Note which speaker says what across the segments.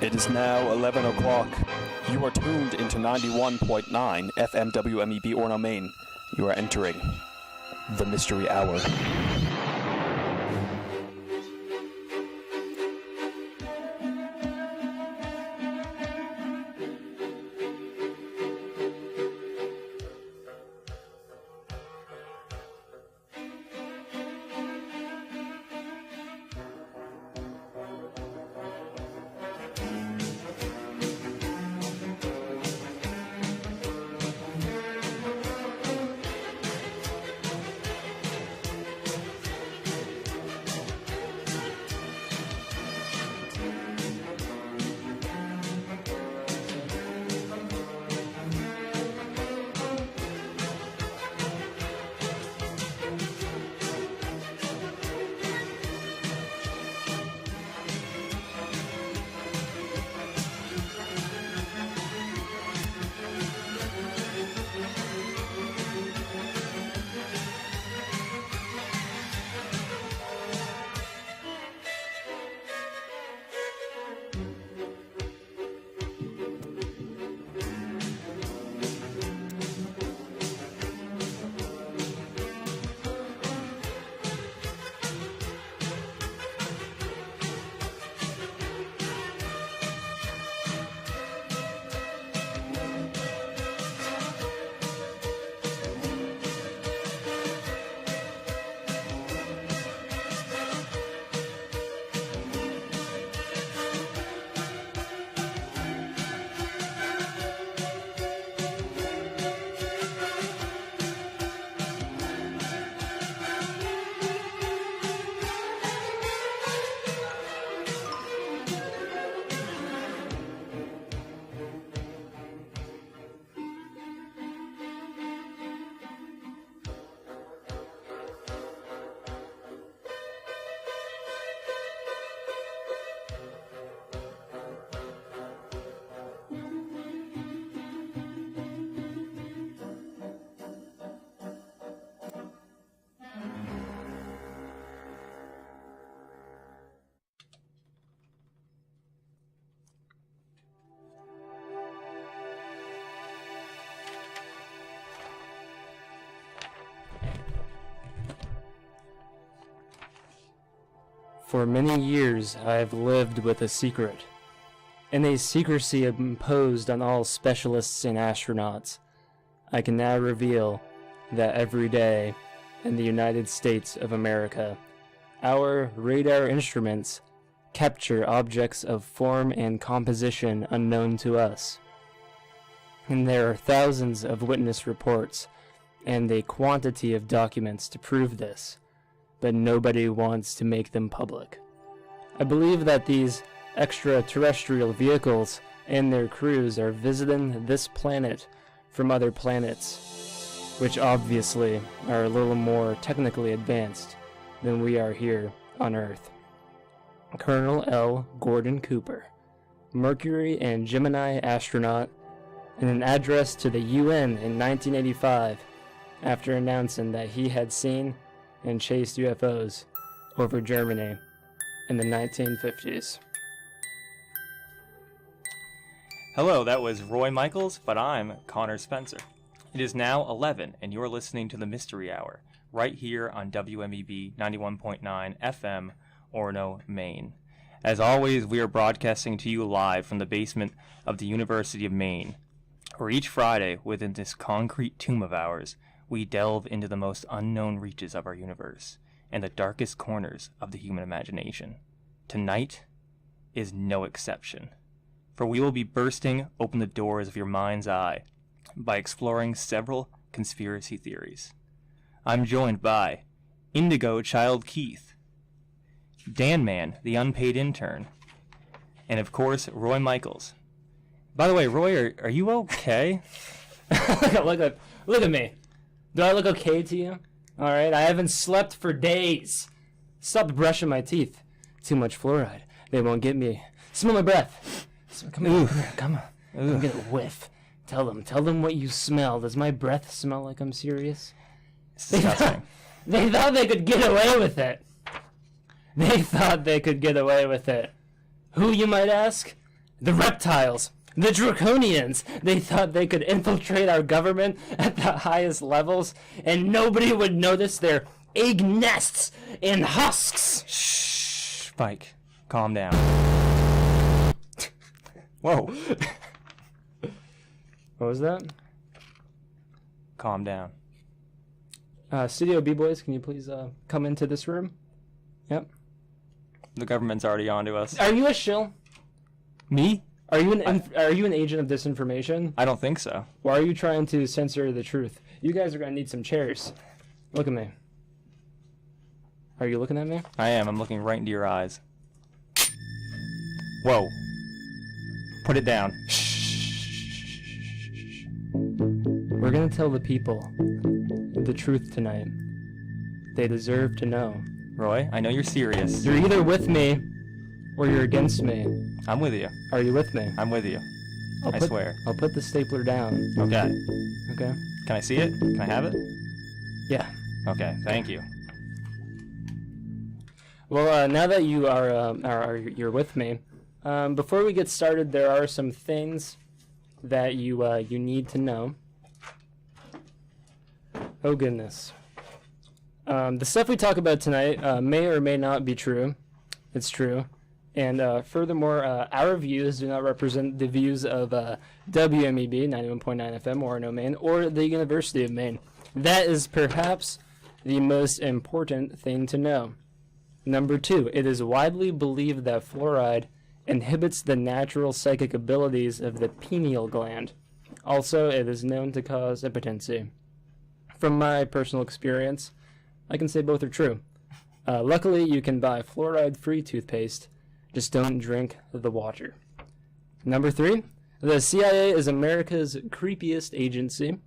Speaker 1: It is now 11 o'clock. You are tuned into 91.9 FM WMEB Orono, Maine. You are entering the Mystery Hour.
Speaker 2: For many years I have lived with a secret, and a secrecy imposed on all specialists and astronauts. I can now reveal that every day in the United States of America, our radar instruments capture objects of form and composition unknown to us. And there are thousands of witness reports and a quantity of documents to prove this, but nobody wants to make them public. I believe that these extraterrestrial vehicles and their crews are visiting this planet from other planets, which obviously are a little more technically advanced than we are here on Earth. Colonel L. Gordon Cooper, Mercury and Gemini astronaut, in an address to the UN in 1985, after announcing that he had seen and chased UFOs over Germany in the 1950s.
Speaker 3: Hello, that was Roy Michaels, but I'm Connor Spencer. It is now 11, and you're listening to the Mystery Hour, right here on WMEB 91.9 FM, Orono, Maine. As always, we are broadcasting to you live from the basement of the University of Maine, where each Friday, within this concrete tomb of ours, we delve into the most unknown reaches of our universe and the darkest corners of the human imagination. Tonight is no exception, for we will be bursting open the doors of your mind's eye by exploring several conspiracy theories. I'm joined by Indigo Child Keith, Dan Man, the unpaid intern, and of course, Roy Michaels. By the way, Roy, are you okay?
Speaker 2: Look at me. Do I look okay to you? Alright, I haven't slept for days. Stop brushing my teeth. Too much fluoride. They won't get me. Smell my breath. Come here, come on. Come get a whiff. Tell them what you smell. Does my breath smell like I'm serious?
Speaker 3: It's disgusting.
Speaker 2: They thought they could get away with it. They thought they could get away with it. Who, you might ask? The reptiles. The draconians. They thought they could infiltrate our government at the highest levels, and nobody would notice their egg nests and husks.
Speaker 3: Shh, Mike. Calm down. Whoa.
Speaker 2: What was that?
Speaker 3: Calm down.
Speaker 2: Studio B-Boys, can you please come into this room? Yep.
Speaker 3: The government's already onto us.
Speaker 2: Are you a shill?
Speaker 3: Me?
Speaker 2: Are you an agent of disinformation?
Speaker 3: I don't think so.
Speaker 2: Why are you trying to censor the truth? You guys are going to need some chairs. Look at me. Are you looking at me?
Speaker 3: I am. I'm looking right into your eyes. Whoa. Put it down.
Speaker 2: We're going to tell the people the truth tonight. They deserve to know.
Speaker 3: Roy, I know you're serious.
Speaker 2: You're either with me or you're against me.
Speaker 3: I'm with you.
Speaker 2: Are you with me?
Speaker 3: I'm with you. I swear.
Speaker 2: I'll put the stapler down.
Speaker 3: Okay.
Speaker 2: Okay?
Speaker 3: Can I see it? Can I have it?
Speaker 2: Yeah.
Speaker 3: Okay, thank you.
Speaker 2: Well, now that you you're with me, before we get started, there are some things that you need to know. Oh goodness. The stuff we talk about tonight may or may not be true. It's true. And furthermore, our views do not represent the views of WMEB 91.9 FM Orono, Maine, or the University of Maine. That is perhaps the most important thing to know. Number 2, it is widely believed that fluoride inhibits the natural psychic abilities of the pineal gland. Also, it is known to cause impotency. From my personal experience, I can say both are true. Luckily, you can buy fluoride-free toothpaste. Just don't drink the water. Number 3, the CIA is America's creepiest agency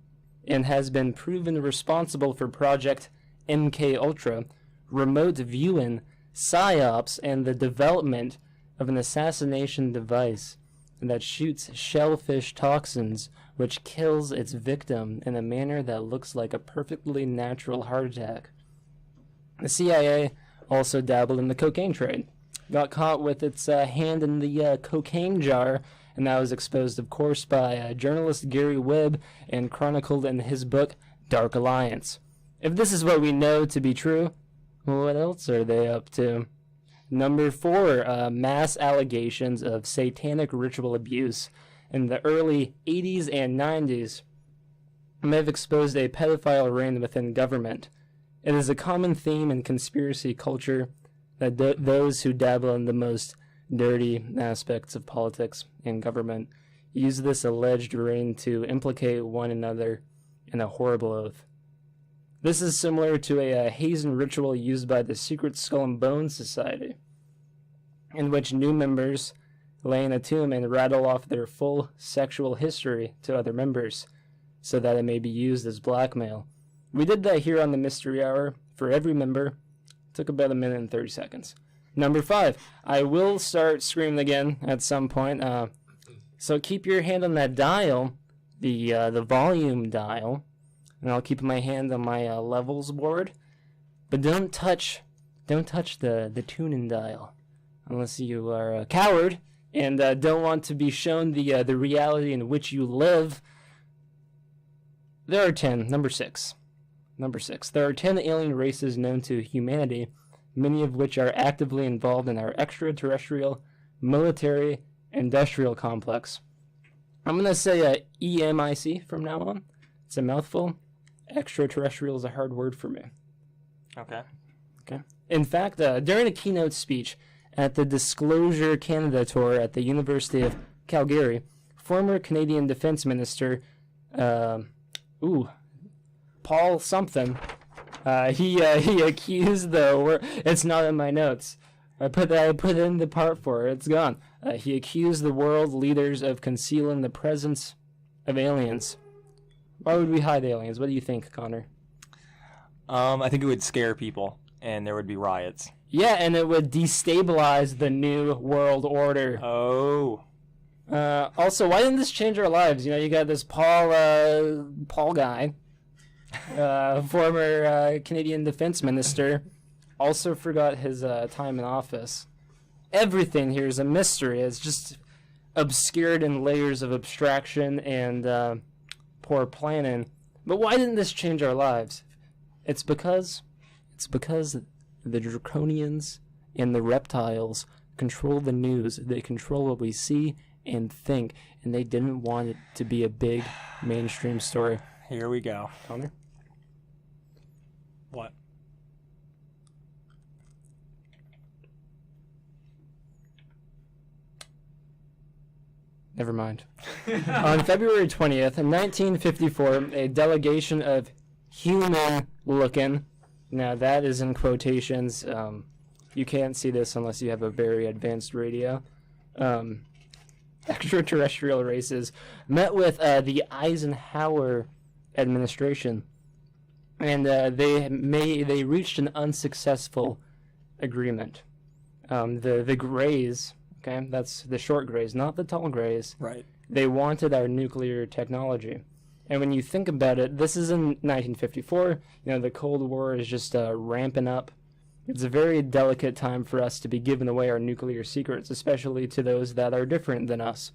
Speaker 2: and has been proven responsible for Project MKUltra, remote viewing, psyops, and the development of an assassination device that shoots shellfish toxins, which kills its victim in a manner that looks like a perfectly natural heart attack. The CIA also dabbled in the cocaine trade, got caught with its hand in the cocaine jar, and that was exposed, of course, by journalist Gary Webb and chronicled in his book, Dark Alliance. If this is what we know to be true, what else are they up to? Number 4, mass allegations of satanic ritual abuse in the early 80s and 90s may have exposed a pedophile ring within government. It is a common theme in conspiracy culture that those who dabble in the most dirty aspects of politics and government use this alleged ring to implicate one another in a horrible oath. This is similar to a hazing ritual used by the Secret Skull and Bones Society, in which new members lay in a tomb and rattle off their full sexual history to other members, so that it may be used as blackmail. We did that here on the Mystery Hour for every member. It took about 1 minute and 30 seconds. Number 5, I will start screaming again at some point, so keep your hand on that dial, the volume dial, and I'll keep my hand on my levels board, but don't touch the tuning dial unless you are a coward and don't want to be shown the reality in which you live. There are 10. Number 6. There are 10 alien races known to humanity, many of which are actively involved in our extraterrestrial, military, industrial complex. I'm going to say EMIC from now on. It's a mouthful. Extraterrestrial is a hard word for me.
Speaker 3: Okay.
Speaker 2: In fact, during a keynote speech at the Disclosure Canada tour at the University of Calgary, former Canadian Defense Minister, Paul something, he accused it's not in my notes. I put in the part for it. It's gone. He accused the world leaders of concealing the presence of aliens. Why would we hide aliens? What do you think, Connor?
Speaker 3: I think it would scare people, and there would be riots.
Speaker 2: Yeah, and it would destabilize the new world order.
Speaker 3: Oh.
Speaker 2: Also, why didn't this change our lives? You know, you got this Paul guy, former Canadian Defense Minister, also forgot his time in office. everything here is a mystery. It's just obscured in layers of abstraction and poor planning. But why didn't this change our lives? It's because the draconians and the reptiles control the news. They control what we see and think, and they didn't want it to be a big mainstream story.
Speaker 3: Here we go.
Speaker 2: Connor?
Speaker 3: What?
Speaker 2: Never mind. On February 20th, in 1954, a delegation of human-looking, now that is in quotations, you can't see this unless you have a very advanced radio, extraterrestrial races met with the Eisenhower administration, and they reached an unsuccessful agreement. The Greys, okay, that's the short Greys, not the tall Greys.
Speaker 3: Right.
Speaker 2: They wanted our nuclear technology. And when you think about it, this is in 1954. You know, the Cold War is just ramping up. It's a very delicate time for us to be giving away our nuclear secrets, especially to those that are different than us.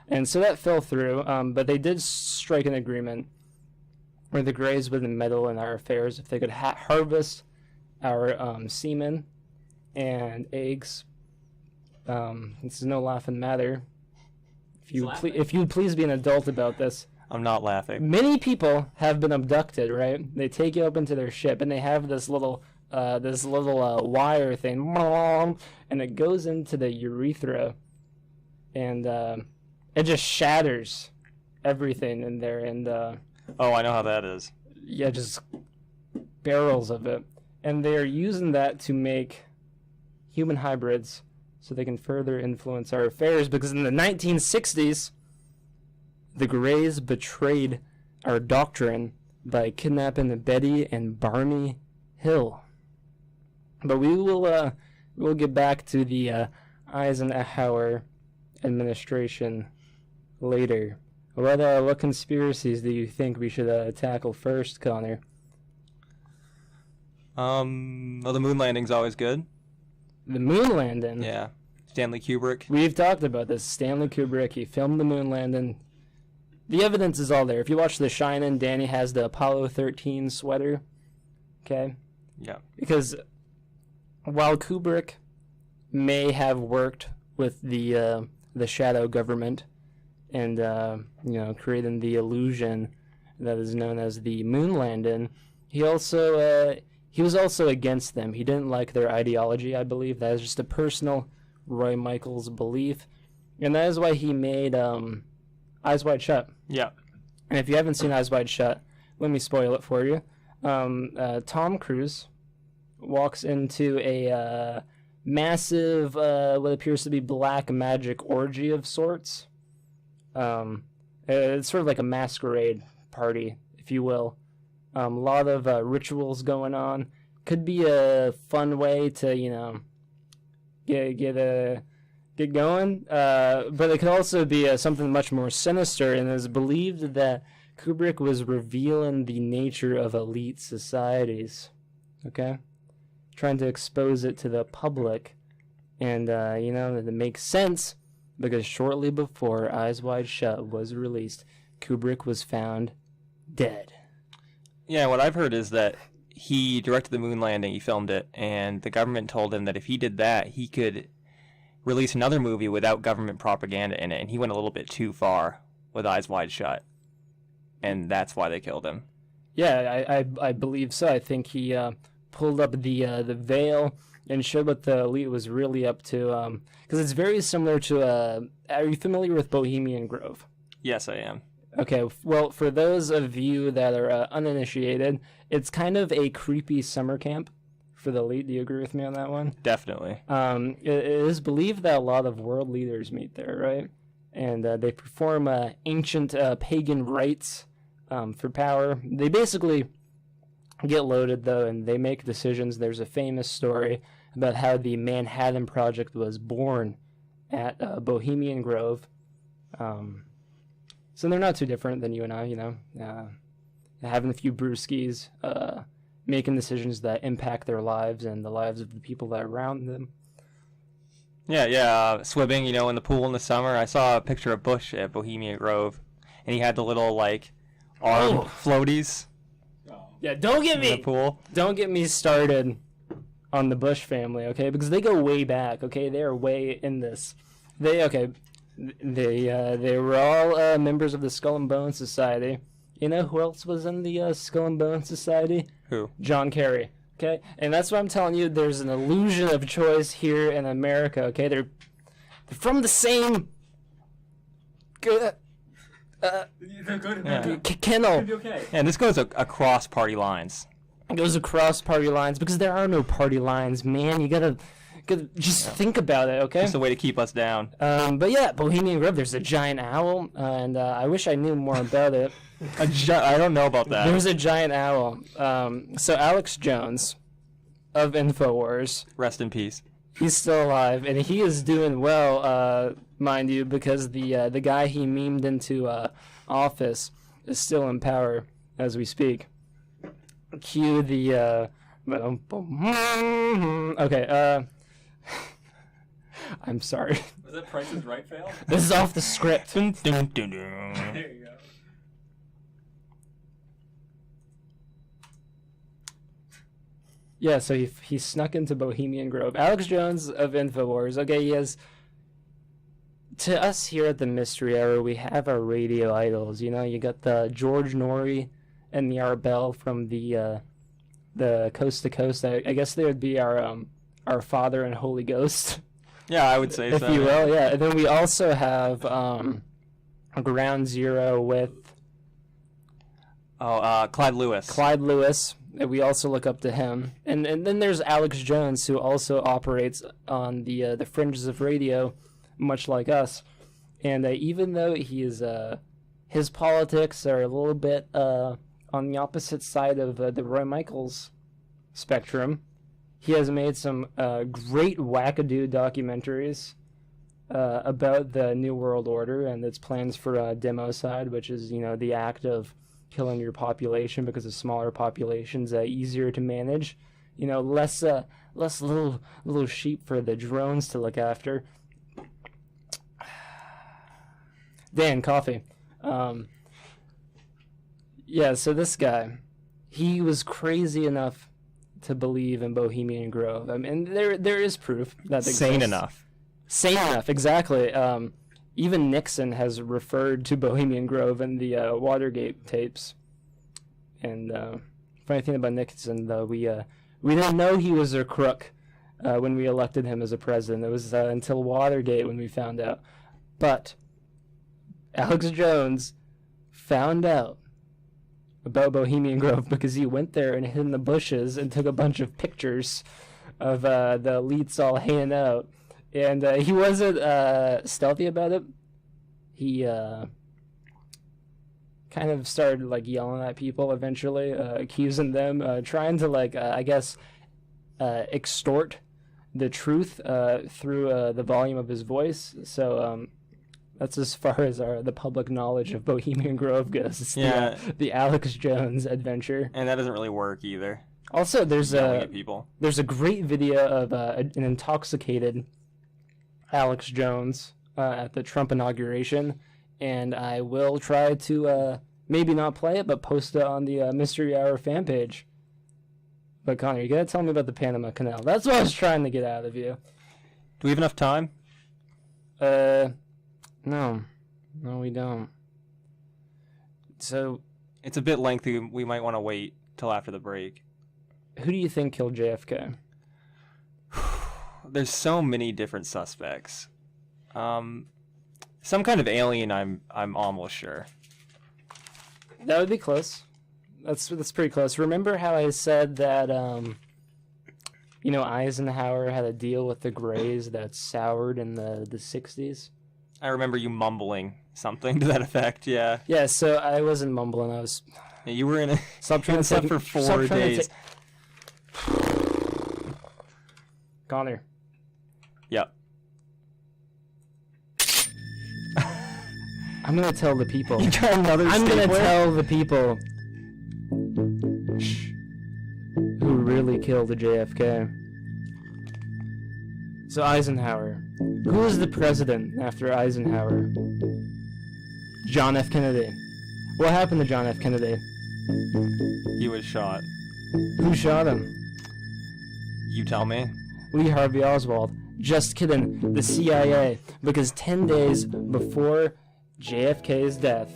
Speaker 2: And so that fell through, but they did strike an agreement where the Greys would meddle in our affairs if they could harvest our semen and eggs. This is no laughing matter. If you'd please be an adult about this.
Speaker 3: I'm not laughing.
Speaker 2: Many people have been abducted, right? They take you up into their ship, and they have this little wire thing, and it goes into the urethra, and it just shatters everything in there, and
Speaker 3: Oh, I know how that is.
Speaker 2: yeah, just barrels of it, and they're using that to make human hybrids so they can further influence our affairs, because in the 1960s, the Greys betrayed our doctrine by kidnapping Betty and Barney Hill. But we'll get back to the Eisenhower administration later. What conspiracies do you think we should tackle first, Connor?
Speaker 3: Well, the moon landing's always good.
Speaker 2: The moon landing?
Speaker 3: Yeah. Stanley Kubrick.
Speaker 2: We've talked about this. Stanley Kubrick, he filmed the moon landing. The evidence is all there. If you watch The Shining, Danny has the Apollo 13 sweater. Okay?
Speaker 3: Yeah.
Speaker 2: Because while Kubrick may have worked with the shadow government and creating the illusion that is known as the moon landing, he was also against them. He didn't like their ideology, I believe. That is just a personal Roy Michaels belief, and that is why he made Eyes Wide Shut.
Speaker 3: Yeah.
Speaker 2: And if you haven't seen Eyes Wide Shut, let me spoil it for you. Tom Cruise walks into a massive, what appears to be black magic orgy of sorts. It's sort of like a masquerade party, if you will. A lot of rituals going on. Could be a fun way to, get going. But it could also be something much more sinister, and it is believed that Kubrick was revealing the nature of elite societies. Okay? Trying to expose it to the public. And, it makes sense because shortly before Eyes Wide Shut was released, Kubrick was found dead.
Speaker 3: Yeah, what I've heard is that he directed the moon landing, he filmed it, and the government told him that if he did that, he could release another movie without government propaganda in it, and he went a little bit too far with Eyes Wide Shut, and that's why they killed him.
Speaker 2: Yeah, I believe so. I think he pulled up the veil and showed what the elite was really up to, because it's very similar to, are you familiar with Bohemian Grove?
Speaker 3: Yes, I am.
Speaker 2: Okay, well, for those of you that are uninitiated, it's kind of a creepy summer camp for the elite. Do you agree with me on that one?
Speaker 3: Definitely.
Speaker 2: It is believed that a lot of world leaders meet there, right? And they perform ancient pagan rites for power. They basically get loaded, though, and they make decisions. There's a famous story about how the Manhattan Project was born at Bohemian Grove. So they're not too different than you and I, having a few brewskis, making decisions that impact their lives and the lives of the people that are around them.
Speaker 3: Yeah, swimming, in the pool in the summer. I saw a picture of Bush at Bohemian Grove, and he had the little, arm floaties
Speaker 2: Yeah, don't get
Speaker 3: in the
Speaker 2: me
Speaker 3: pool.
Speaker 2: don't get me started on the Bush family, okay? Because they go way back, okay? They are way in this. They were all members of the Skull and Bone Society. You know who else was in the Skull and Bone Society?
Speaker 3: Who?
Speaker 2: John Kerry. Okay, and that's what I'm telling you. There's an illusion of choice here in America. Okay, they're from the same
Speaker 4: They're good.
Speaker 2: kennel.
Speaker 4: Be okay.
Speaker 3: And this goes across party lines.
Speaker 2: It goes across party lines because there are no party lines, man. You gotta just think about it. Okay.
Speaker 3: It's a way to keep us down.
Speaker 2: But yeah, Bohemian Grove. There's a giant owl, and I wish I knew more about it.
Speaker 3: I don't know about that.
Speaker 2: There's a giant owl. So Alex Jones of InfoWars.
Speaker 3: Rest in peace.
Speaker 2: He's still alive, and he is doing well, mind you, because the guy he memed into office is still in power as we speak. Cue the okay. I'm sorry.
Speaker 4: Was that Price is Right fail?
Speaker 2: This is off the script.
Speaker 3: Dun, dun, dun, dun.
Speaker 4: There you go.
Speaker 2: Yeah, so he snuck into Bohemian Grove. Alex Jones of InfoWars. Okay, he has. To us here at the Mystery Hour, we have our radio idols. You know, you got the George Norrie and the Art Bell from the Coast to Coast. I guess they would be our Father and Holy Ghost,
Speaker 3: Yeah, I would say
Speaker 2: if
Speaker 3: so.
Speaker 2: you will. Yeah, and then we also have Ground Zero with
Speaker 3: Clyde Lewis.
Speaker 2: Clyde Lewis. We also look up to him, and then there's Alex Jones, who also operates on the fringes of radio, much like us. And even though he is his politics are a little bit on the opposite side of the Roy Michaels spectrum, he has made some great wackadoo documentaries about the New World Order and its plans for democide, which is the act of killing your population because a smaller population's easier to manage. Less little sheep for the drones to look after. Dan, coffee. Yeah, so this guy, he was crazy enough to believe in Bohemian Grove. I mean, there is proof that it
Speaker 3: Sane
Speaker 2: exists.
Speaker 3: enough.
Speaker 2: Sane enough, exactly. Even Nixon has referred to Bohemian Grove in the Watergate tapes. And funny thing about Nixon, though, we didn't know he was a crook when we elected him as a president. It was until Watergate when we found out. But Alex Jones found out about Bohemian Grove because he went there and hid in the bushes and took a bunch of pictures of the elites all hanging out. And he wasn't stealthy about it. He kind of started yelling at people eventually, accusing them, trying to extort the truth through the volume of his voice. So that's as far as the public knowledge of Bohemian Grove goes. It's the Alex Jones adventure.
Speaker 3: And that doesn't really work either.
Speaker 2: Also, there's
Speaker 3: Yelling at people.
Speaker 2: a great video of an intoxicated Alex Jones at the Trump inauguration, and I will try to maybe not play it, but post it on the Mystery Hour fan page. But Connor, you gotta tell me about the Panama Canal. That's what I was trying to get out of you.
Speaker 3: Do we have enough time?
Speaker 2: No, we don't. So,
Speaker 3: It's a bit lengthy. We might want to wait till after the break.
Speaker 2: who do you think killed JFK?
Speaker 3: There's so many different suspects. Some kind of alien, I'm almost sure.
Speaker 2: That would be close. That's pretty close. Remember how I said that Eisenhower had a deal with the Greys that soured in the 60s?
Speaker 3: I remember you mumbling something to that effect, yeah.
Speaker 2: Yeah, so I wasn't mumbling. I was
Speaker 3: Yeah, you were in a...
Speaker 2: stop trying to
Speaker 3: Slept
Speaker 2: take
Speaker 3: for
Speaker 2: stop
Speaker 3: 4
Speaker 2: trying to
Speaker 3: days.
Speaker 2: ta- Connor.
Speaker 3: Yep.
Speaker 2: I'm gonna tell the people.
Speaker 3: You got another
Speaker 2: I'm gonna
Speaker 3: stapler?
Speaker 2: tell the people who really killed the JFK. So Eisenhower. Who was the president after Eisenhower? John F. Kennedy. What happened to John F. Kennedy?
Speaker 3: He was shot.
Speaker 2: Who shot him?
Speaker 3: You tell me.
Speaker 2: Lee Harvey Oswald. Just kidding. The CIA. Because 10 days before JFK's death,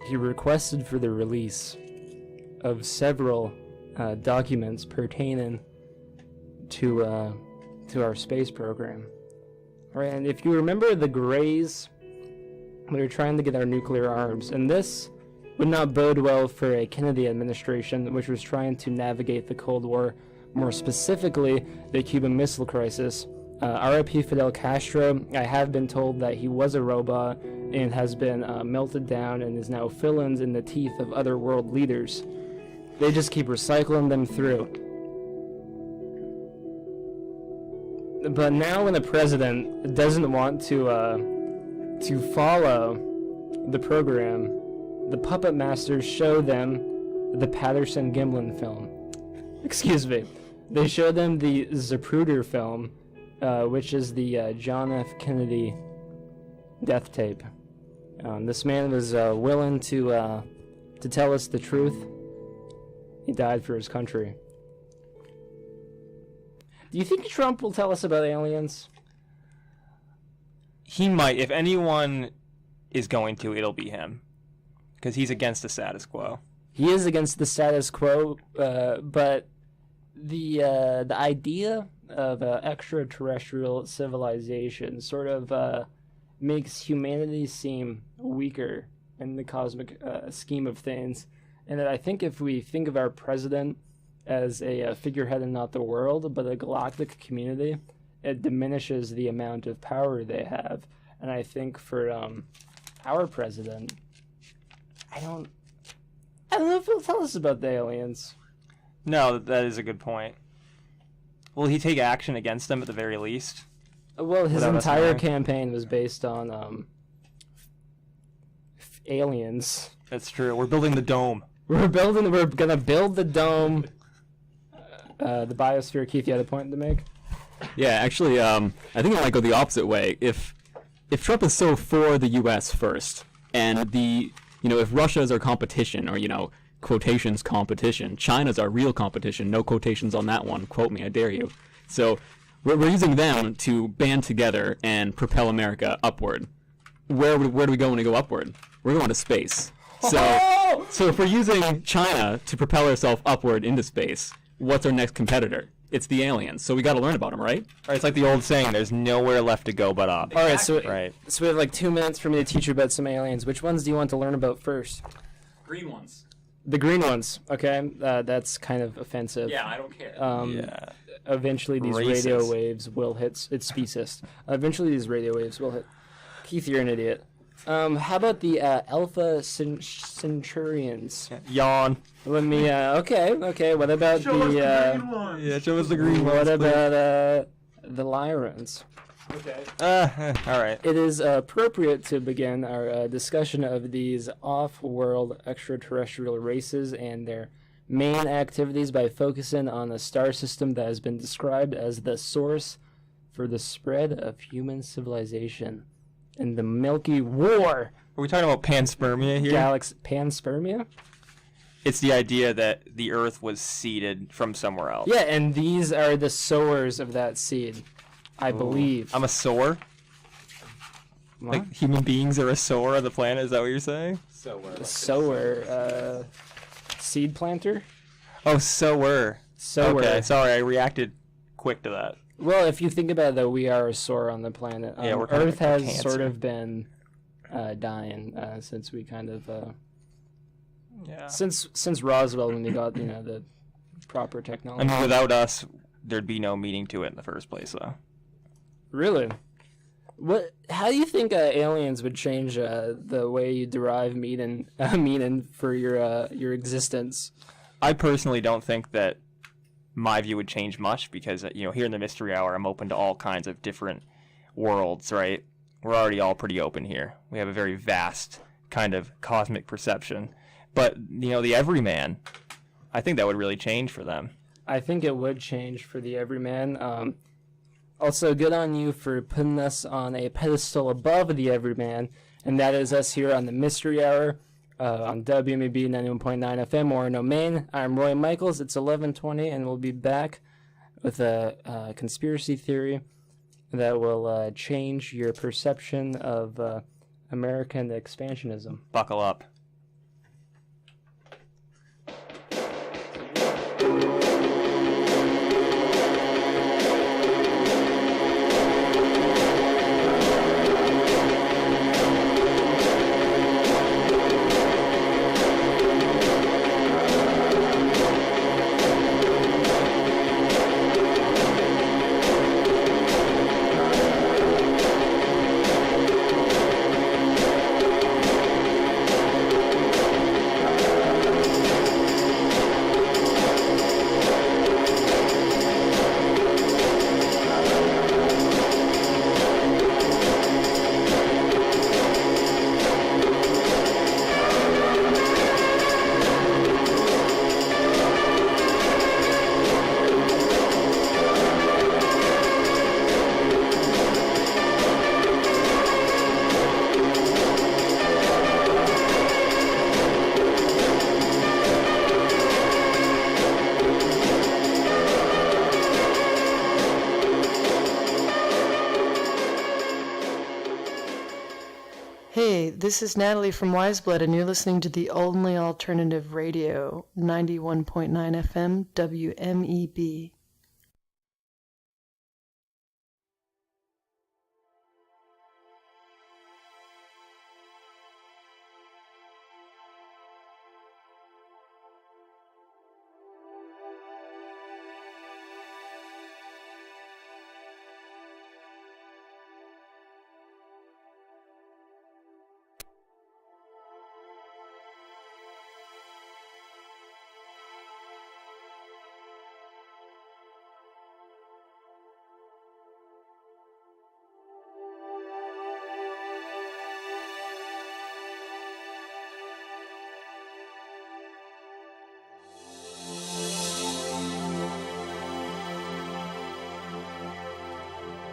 Speaker 2: he requested for the release of several documents pertaining to our space program. Right, and if you remember the Greys, they were trying to get our nuclear arms, and this would not bode well for a Kennedy administration, which was trying to navigate the Cold War, more specifically the Cuban Missile Crisis. R.I.P. Fidel Castro. I have been told that he was a robot and has been melted down and is now fillings in the teeth of other world leaders. They just keep recycling them through. But now when the president doesn't want to follow the program, the puppet masters show them the Patterson-Gimlin film. Excuse me. They show them the Zapruder film, which is the John F. Kennedy death tape. This man was willing to tell us the truth. He died for his country. Do you think Trump will tell us about aliens?
Speaker 3: He might. If anyone is going to, it'll be him. Because he's against the status quo.
Speaker 2: He is against the status quo, but the idea of extraterrestrial civilization sort of makes humanity seem weaker in the cosmic scheme of things. And that I think if we think of our president as a figurehead and not the world, but a galactic community, it diminishes the amount of power they have. And I think for our president, I don't know if he'll tell us about the aliens.
Speaker 3: No, that is a good point. Will he take action against them at the very least?
Speaker 2: Well, his
Speaker 3: Without us
Speaker 2: entire
Speaker 3: knowing?
Speaker 2: campaign was based on aliens.
Speaker 3: That's true. We're building the dome.
Speaker 2: We're gonna build the dome. The biosphere. Keith, you had a point to make?
Speaker 5: Yeah, actually, I think I might go the opposite way. If Trump is so for the U.S. first, and if Russia is our competition, or quotations competition, China's our real competition. No quotations on that one. Quote me, I dare you. So we're using them to band together and propel America upward. Where do we go when we go upward? We're going to space. So if we're using China to propel ourselves upward into space, what's our next competitor? It's the aliens. So we got to learn about them, right?
Speaker 3: Right, it's like the old saying, there's nowhere left to go but up.
Speaker 2: All right, so
Speaker 3: Right.
Speaker 2: so we have like 2 minutes for me to teach you about some aliens. Which ones do you want to learn about first?
Speaker 4: Green ones.
Speaker 2: The green ones. Okay, that's kind of offensive.
Speaker 4: Yeah, I don't care.
Speaker 3: Yeah.
Speaker 2: Eventually, these
Speaker 3: Racist.
Speaker 2: radio waves will hit. It's speciest. Eventually, these radio waves will hit. Keith, you're an idiot. How about the Alpha Centurions?
Speaker 3: Yawn.
Speaker 2: Let me. Okay. What about
Speaker 4: ones.
Speaker 3: Yeah, show us the green
Speaker 2: what about the Lyrans?
Speaker 4: Okay.
Speaker 3: All right.
Speaker 2: It is appropriate to begin our discussion of these off-world extraterrestrial races and their main activities by focusing on a star system that has been described as the source for the spread of human civilization in the Milky War
Speaker 3: Are we talking about panspermia here?
Speaker 2: galaxy. Panspermia?
Speaker 3: It's the idea that the Earth was seeded from somewhere else.
Speaker 2: Yeah, and these are the sowers of that seed, I believe.
Speaker 3: I'm a sower?
Speaker 2: What?
Speaker 3: Like human beings are a sower of the planet, is that what you're saying?
Speaker 4: So we're like
Speaker 2: Sower, seed planter?
Speaker 3: Oh, sower.
Speaker 2: Sower.
Speaker 3: Okay, sorry, I reacted quick to that.
Speaker 2: Well, if you think about it, though, we are a sower on the planet.
Speaker 3: Yeah, we're kind of
Speaker 2: Earth has
Speaker 3: cancer.
Speaker 2: sort of been dying since we kind of
Speaker 3: Yeah.
Speaker 2: since Roswell, when we got the proper
Speaker 3: I
Speaker 2: technology.
Speaker 3: mean, without us, there'd be no meaning to it in the first place, though.
Speaker 2: Really? What? How do you think aliens would change the way you derive meaning for your existence?
Speaker 3: I personally don't think that my view would change much because, here in the Mystery Hour, I'm open to all kinds of different worlds, right? We're already all pretty open here. We have a very vast kind of cosmic perception. But, the everyman, I think that would really change for them.
Speaker 2: I think it would change for the everyman. Also, good on you for putting us on a pedestal above the everyman, and that is us here on the Mystery Hour on WMEB 91.9 FM, Orono, Maine. I'm Roy Michaels. It's 11:20, and we'll be back with a conspiracy theory that will change your perception of American expansionism.
Speaker 3: Buckle up.
Speaker 6: Hey, this is Natalie from Wiseblood, and you're listening to the only alternative radio, 91.9 FM, WMEB.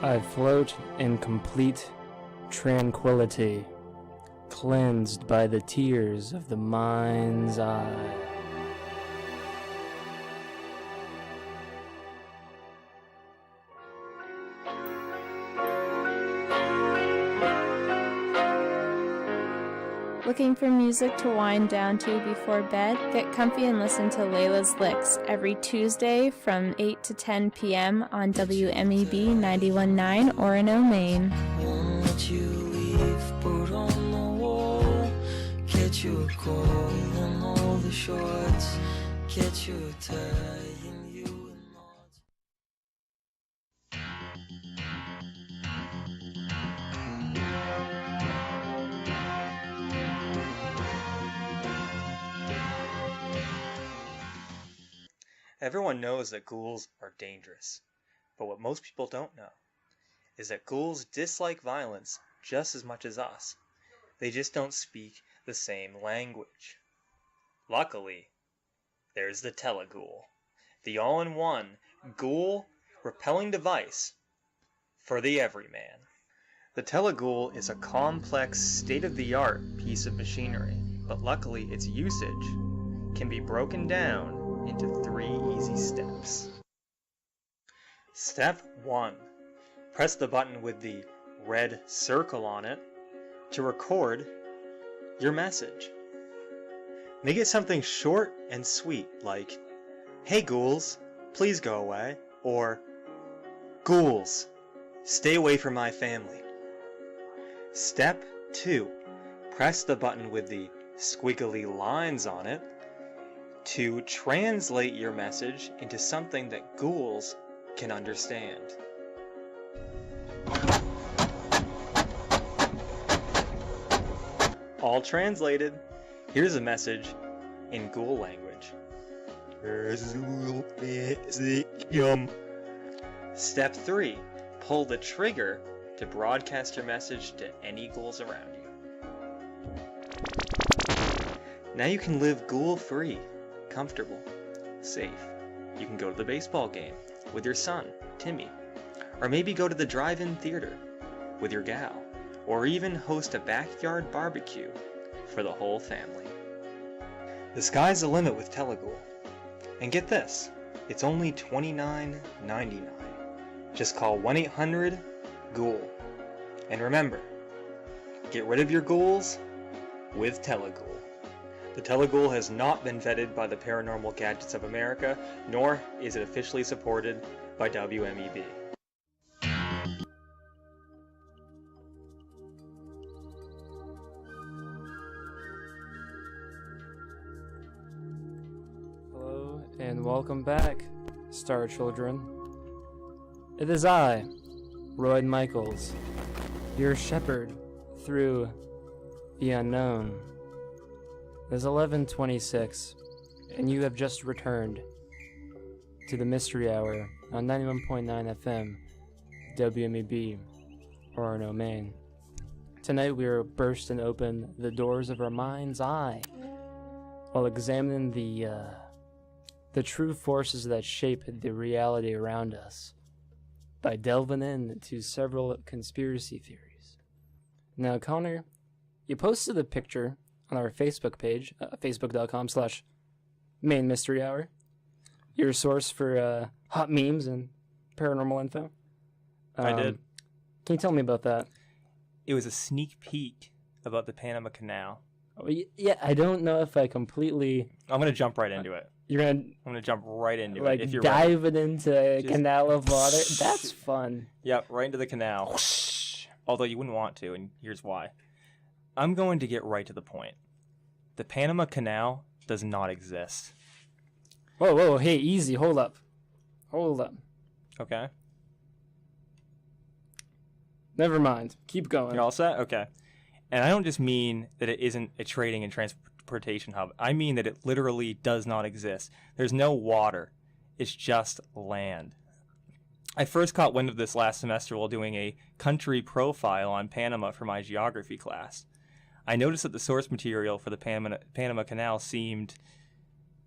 Speaker 2: I float in complete tranquility, cleansed by the tears of the mind's eye.
Speaker 7: Looking for music to wind down to before bed? Get comfy and listen to Layla's Licks every Tuesday from 8 to 10 p.m. on WMEB 91.9 Orono, Maine.
Speaker 8: Won't let you leave, put on the wall. Get you a call on all the shorts. Get you a tie and you and knots.
Speaker 3: Everyone knows that ghouls are dangerous, but what most people don't know is that ghouls dislike violence just as much as us. They just don't speak the same language. Luckily, there's the Teleghoul, the all-in-one ghoul repelling device for the everyman. The Teleghoul is a complex, state-of-the-art piece of machinery, but luckily its usage can be broken down into 3 easy steps. Step 1. Press the button with the red circle on it to record your message. Make it something short and sweet, like, "Hey ghouls, please go away," or "Ghouls, stay away from my family." Step 2. Press the button with the squiggly lines on it to translate your message into something that ghouls can understand. All translated, here's a message in ghoul language. Step 3. Pull the trigger to broadcast your message to any ghouls around you. Now you can live ghoul-free, comfortable, safe. You can go to the baseball game with your son, Timmy, or maybe go to the drive-in theater with your gal, or even host a backyard barbecue for the whole family. The sky's the limit with Teleghoul. And get this, it's only $29.99. Just call 1-800-GHOUL. And remember, get rid of your ghouls with Teleghoul. The Teleghoul has not been vetted by the Paranormal Gadgets of America, nor is it officially supported by WMEB.
Speaker 2: Hello and welcome back, Star Children. It is I, Roy Michaels, your shepherd through the unknown. It is 11:26, and you have just returned to the Mystery Hour on 91.9 FM, WMEB, Orono, Maine. Tonight we are bursting open the doors of our mind's eye while examining the true forces that shape the reality around us by delving into several conspiracy theories. Now, Connor, you posted a picture on our Facebook page, facebook.com/Maine Mystery Hour, your source for hot memes and paranormal info.
Speaker 3: I did.
Speaker 2: Can you tell me about that?
Speaker 3: It was a sneak peek about the Panama Canal.
Speaker 2: Oh, yeah, I don't know if I completely...
Speaker 3: I'm going to jump right into it.
Speaker 2: You're going
Speaker 3: I'm going to jump right into
Speaker 2: to
Speaker 3: it if you're
Speaker 2: dive it into a
Speaker 3: Just-
Speaker 2: canal of water? That's fun.
Speaker 3: Yep, right into the canal. Although you wouldn't want to, and here's why. I'm going to get right to the point. The Panama Canal does not exist.
Speaker 2: Whoa, hey, easy, hold up.
Speaker 3: Okay?
Speaker 2: Never mind, keep going.
Speaker 3: You're all set? Okay. And I don't just mean that it isn't a trading and transportation hub. I mean that it literally does not exist. There's no water. It's just land. I first caught wind of this last semester while doing a country profile on Panama for my geography class. I noticed that the source material for the Panama Canal seemed,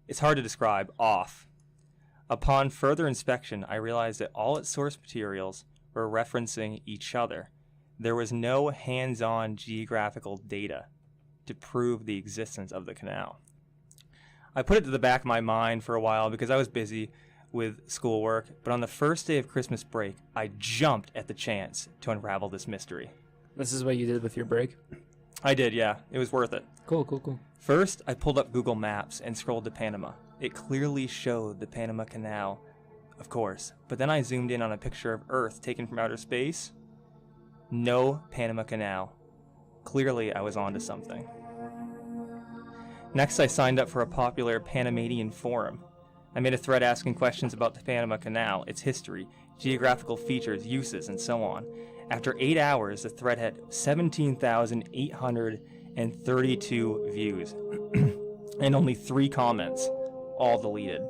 Speaker 3: it's hard to describe, off. Upon further inspection, I realized that all its source materials were referencing each other. There was no hands-on geographical data to prove the existence of the canal. I put it to the back of my mind for a while because I was busy with schoolwork, but on the first day of Christmas break, I jumped at the chance to unravel this mystery.
Speaker 2: This is what you did with your break?
Speaker 3: I did, yeah. It was worth it.
Speaker 2: Cool.
Speaker 3: First, I pulled up Google Maps and scrolled to Panama. It clearly showed the Panama Canal, of course, but then I zoomed in on a picture of Earth taken from outer space. No Panama Canal. Clearly, I was onto something. Next, I signed up for a popular Panamanian forum. I made a thread asking questions about the Panama Canal, its history, geographical features, uses, and so on. After 8 hours, the thread had 17,832 views and only 3 comments, all deleted.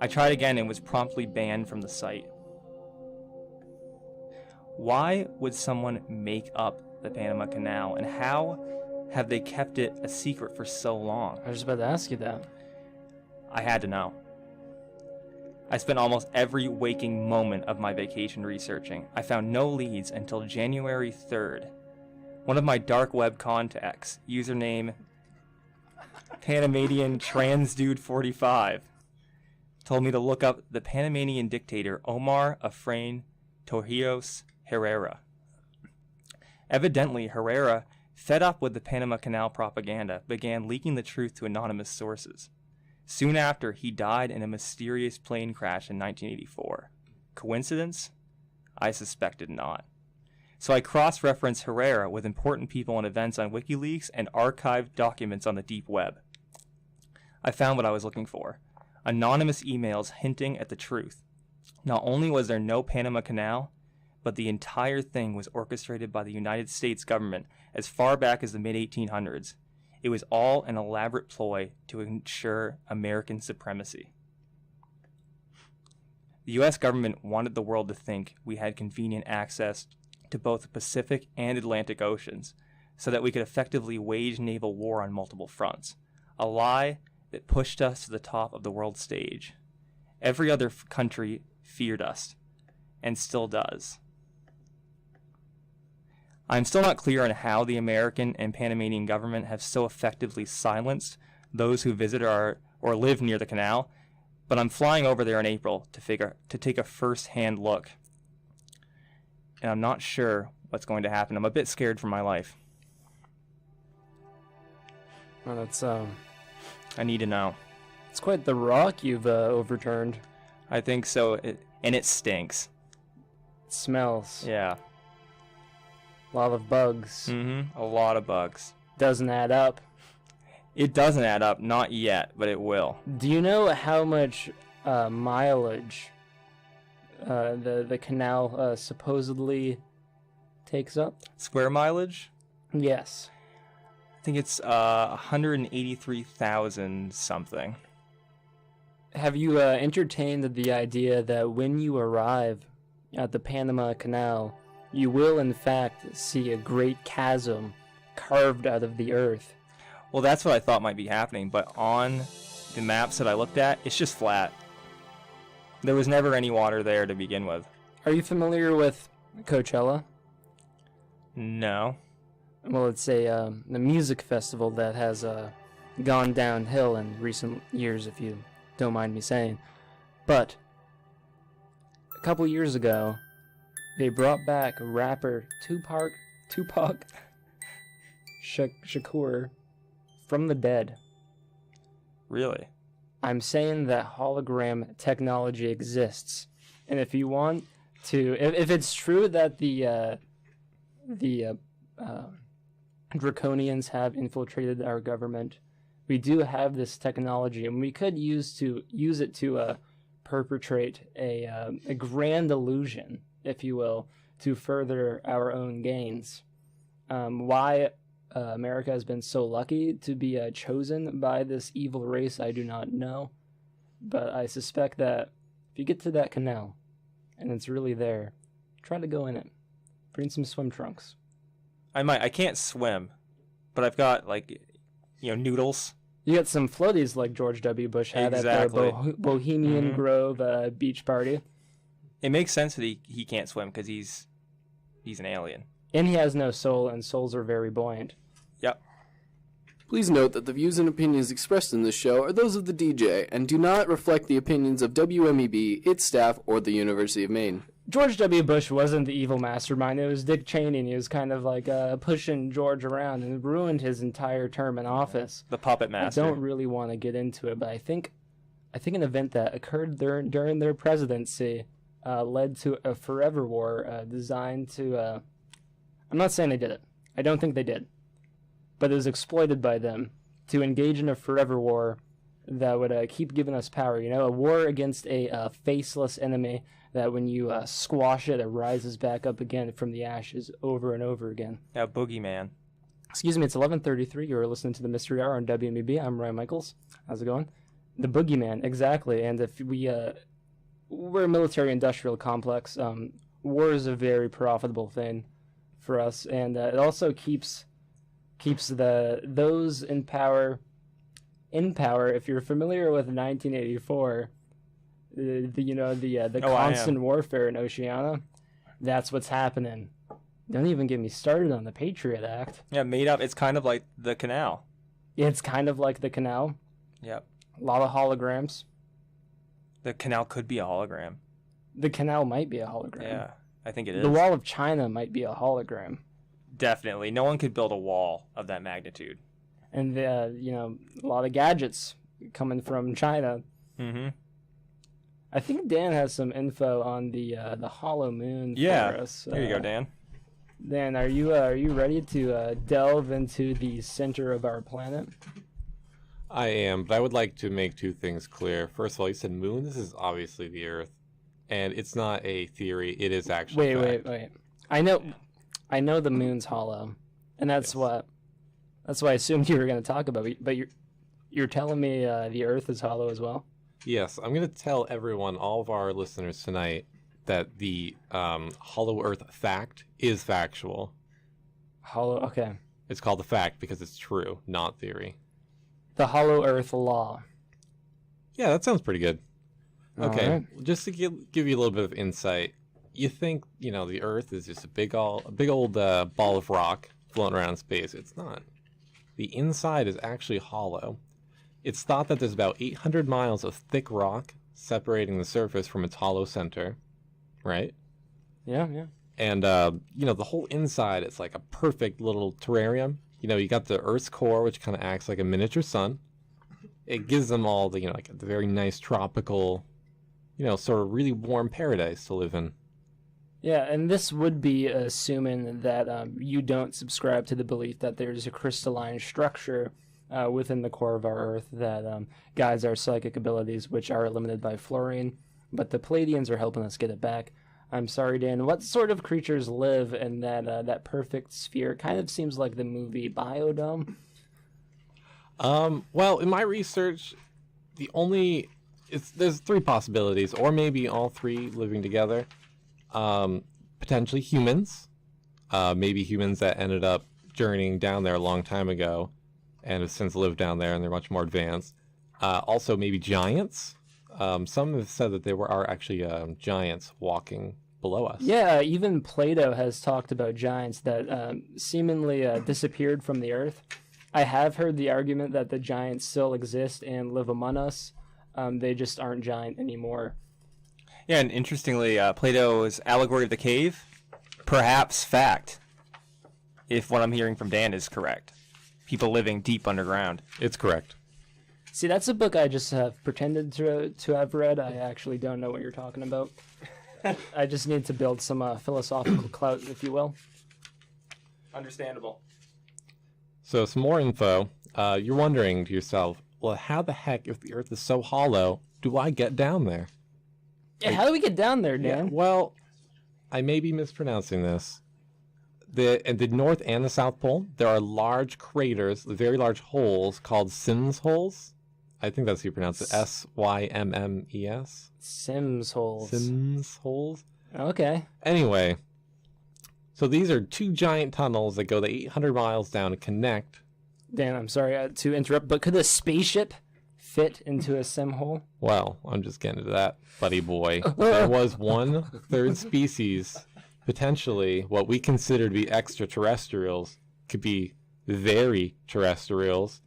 Speaker 3: I tried again and was promptly banned from the site. Why would someone make up the Panama Canal, and how have they kept it a secret for so long?
Speaker 2: I was just about to ask you that.
Speaker 3: I had to know. I spent almost every waking moment of my vacation researching. I found no leads until January 3rd. One of my dark web contacts, username Panamanian Transdude45, told me to look up the Panamanian dictator Omar Efrain Torrijos Herrera. Evidently, Herrera, fed up with the Panama Canal propaganda, began leaking the truth to anonymous sources. Soon after, he died in a mysterious plane crash in 1984. Coincidence? I suspected not. So I cross-referenced Herrera with important people and events on WikiLeaks and archived documents on the deep web. I found what I was looking for. Anonymous emails hinting at the truth. Not only was there no Panama Canal, but the entire thing was orchestrated by the United States government as far back as the mid-1800s. It was all an elaborate ploy to ensure American supremacy. The U.S. government wanted the world to think we had convenient access to both the Pacific and Atlantic Oceans, so that we could effectively wage naval war on multiple fronts, a lie that pushed us to the top of the world stage. Every other country feared us, and still does. I'm still not clear on how the American and Panamanian government have so effectively silenced those who visit or live near the canal, but I'm flying over there in April to take a first-hand look. And I'm not sure what's going to happen. I'm a bit scared for my life.
Speaker 2: Well, that's
Speaker 3: I need to know.
Speaker 2: it's quite the rock you've overturned.
Speaker 3: I think so, and it stinks.
Speaker 2: It smells.
Speaker 3: Yeah.
Speaker 2: A lot of bugs.
Speaker 3: A lot of bugs.
Speaker 2: Doesn't add up.
Speaker 3: It doesn't add up, not yet, but it will.
Speaker 2: Do you know how much mileage the canal supposedly takes up?
Speaker 3: Square mileage?
Speaker 2: Yes.
Speaker 3: I think it's 183,000 something.
Speaker 2: Have you entertained the idea that when you arrive at the Panama Canal, you will in fact see a great chasm carved out of the earth?
Speaker 3: Well, that's what I thought might be happening, but on the maps that I looked at, it's just flat. There was never any water there to begin with.
Speaker 2: Are you familiar with Coachella?
Speaker 3: No.
Speaker 2: Well, it's a music festival that has gone downhill in recent years, if you don't mind me saying. But a couple years ago, they brought back rapper Tupac Shakur from the dead.
Speaker 3: Really?
Speaker 2: I'm saying that hologram technology exists, and if you want to, if it's true that the Draconians have infiltrated our government, we do have this technology, and we could use it to perpetrate a grand illusion, if you will, to further our own gains. Why America has been so lucky to be chosen by this evil race, I do not know. But I suspect that if you get to that canal, and it's really there, try to go in it. Bring some swim trunks.
Speaker 3: I might. I can't swim, but I've got, noodles.
Speaker 2: You got some floaties like George W. Bush had
Speaker 3: Exactly.
Speaker 2: at their Bohemian Grove beach party.
Speaker 3: It makes sense that he can't swim because he's an alien.
Speaker 2: And he has no soul, and souls are very buoyant.
Speaker 3: Yep.
Speaker 9: Please note that the views and opinions expressed in this show are those of the DJ and do not reflect the opinions of WMEB, its staff, or the University of Maine.
Speaker 2: George W. Bush wasn't the evil mastermind. It was Dick Cheney, and he was kind of like pushing George around and ruined his entire term in office.
Speaker 3: The puppet master.
Speaker 2: I don't really want to get into it, but I think an event that occurred during their presidency led to a forever war designed to... I'm not saying they did it. I don't think they did. But it was exploited by them to engage in a forever war that would keep giving us power. You know, a war against a faceless enemy that when you squash it, it rises back up again from the ashes over and over again.
Speaker 3: Yeah, Boogeyman.
Speaker 2: Excuse me, it's 11:33. You're listening to the Mystery Hour on WMEB. I'm Ryan Michaels. How's it going? The Boogeyman, exactly. And if we're a military-industrial complex. War is a very profitable thing for us, and it also keeps those in power. If you're familiar with 1984, the constant warfare in Oceania, that's what's happening. Don't even get me started on the Patriot Act.
Speaker 3: Yeah, made up. It's kind of like the canal.
Speaker 2: It's kind of like the canal.
Speaker 3: Yep.
Speaker 2: A lot of holograms.
Speaker 3: The canal could be a hologram.
Speaker 2: The canal might be a hologram.
Speaker 3: Yeah, I think it is.
Speaker 2: The Wall of China might be a hologram.
Speaker 3: Definitely. No one could build a wall of that magnitude.
Speaker 2: And, a lot of gadgets coming from China.
Speaker 3: Mm-hmm.
Speaker 2: I think Dan has some info on the hollow moon for us.
Speaker 3: There you go, Dan.
Speaker 2: Dan, are you ready to delve into the center of our planet?
Speaker 10: I am, but I would like to make two things clear. First of all, you said moon. This is obviously the Earth, and it's not a theory. It is actually
Speaker 2: Wait. I know the moon's hollow, and that's why I assumed you were going to talk about it. But you're telling me the Earth is hollow as well?
Speaker 10: Yes, I'm going to tell everyone, all of our listeners tonight, that the hollow Earth fact is factual.
Speaker 2: Hollow. Okay.
Speaker 10: It's called the fact because it's true, not theory.
Speaker 2: The Hollow Earth Law.
Speaker 10: Yeah, that sounds pretty good. Okay,
Speaker 2: Alright.
Speaker 10: just to give you a little bit of insight, you think, the Earth is just a big old ball of rock floating around in space. It's not. The inside is actually hollow. It's thought that there's about 800 miles of thick rock separating the surface from its hollow center, right?
Speaker 2: Yeah.
Speaker 10: And, the whole inside, it's like a perfect little terrarium. You got the Earth's core, which kind of acts like a miniature sun. It gives them all the, like the very nice tropical, sort of really warm paradise to live in.
Speaker 2: Yeah, and this would be assuming that you don't subscribe to the belief that there's a crystalline structure within the core of our Earth that guides our psychic abilities, which are limited by fluorine. But the Palladians are helping us get it back. I'm sorry, Dan. What sort of creatures live in that perfect sphere? It kind of seems like the movie Biodome.
Speaker 10: Well, in my research, there's three possibilities, or maybe all three living together. Potentially humans, maybe humans that ended up journeying down there a long time ago, and have since lived down there, and they're much more advanced. Also, maybe giants. Some have said that there are actually giants walking below us.
Speaker 2: Yeah, even Plato has talked about giants that seemingly disappeared from the Earth. I have heard the argument that the giants still exist and live among us. They just aren't giant anymore.
Speaker 3: Yeah, and interestingly, Plato's allegory of the cave, perhaps fact, if what I'm hearing from Dan is correct. People living deep underground.
Speaker 10: It's correct.
Speaker 2: See, that's a book I just have pretended to have read. I actually don't know what you're talking about. I just need to build some philosophical clout, if you will.
Speaker 3: Understandable.
Speaker 10: So some more info. You're wondering to yourself, well, how the heck, if the Earth is so hollow, do I get down there?
Speaker 2: Yeah, how do we get down there, Dan?
Speaker 10: Yeah, well, I may be mispronouncing this. At the North and the South Pole, there are large craters, very large holes called Sims holes. I think that's how you pronounce it. Symmes.
Speaker 2: Sims holes.
Speaker 10: Sims holes.
Speaker 2: Okay.
Speaker 10: Anyway, so these are two giant tunnels that go the 800 miles down to connect.
Speaker 2: Dan, I'm sorry to interrupt, but could a spaceship fit into a sim hole?
Speaker 10: Well, I'm just getting to that, buddy boy. There was one third species, potentially what we consider to be extraterrestrials, could be very terrestrials.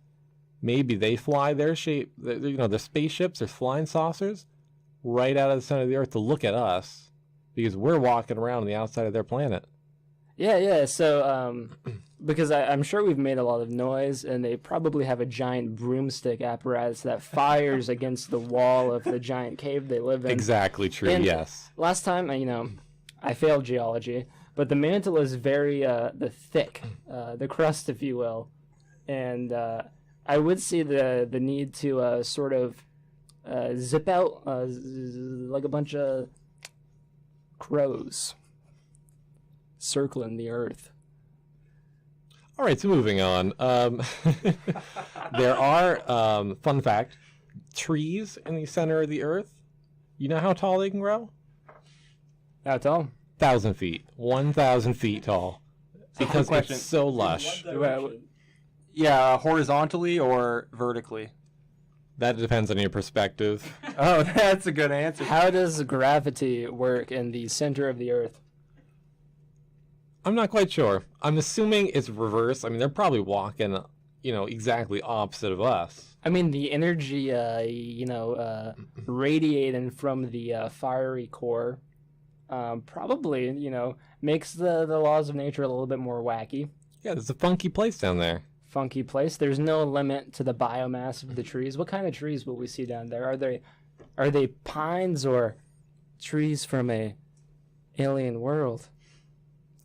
Speaker 10: Maybe they fly their spaceships or flying saucers right out of the center of the Earth to look at us because we're walking around on the outside of their planet.
Speaker 2: Yeah. So, because I'm sure we've made a lot of noise, and they probably have a giant broomstick apparatus that fires against the wall of the giant cave they live in.
Speaker 10: Exactly true,
Speaker 2: and
Speaker 10: yes.
Speaker 2: Last time, I failed geology, but the mantle is very thick, the crust, if you will. And I would see the need to sort of zip out like a bunch of crows circling the Earth.
Speaker 10: All right, so moving on. There are, fun fact, trees in the center of the Earth. You know how tall they can grow?
Speaker 2: How tall?
Speaker 10: 1,000 feet. 1,000 feet tall. Because it's so lush.
Speaker 3: Yeah, horizontally or vertically?
Speaker 10: That depends on your perspective.
Speaker 3: Oh, that's a good answer.
Speaker 2: How does gravity work in the center of the Earth?
Speaker 10: I'm not quite sure. I'm assuming it's reverse. I mean, they're probably walking, exactly opposite of us.
Speaker 2: I mean, the energy, radiating from the fiery core probably, makes the laws of nature a little bit more wacky.
Speaker 10: Yeah, there's a funky place down there.
Speaker 2: Funky place. There's no limit to the biomass of the trees. What kind of trees will we see down there? Are they pines or trees from a alien world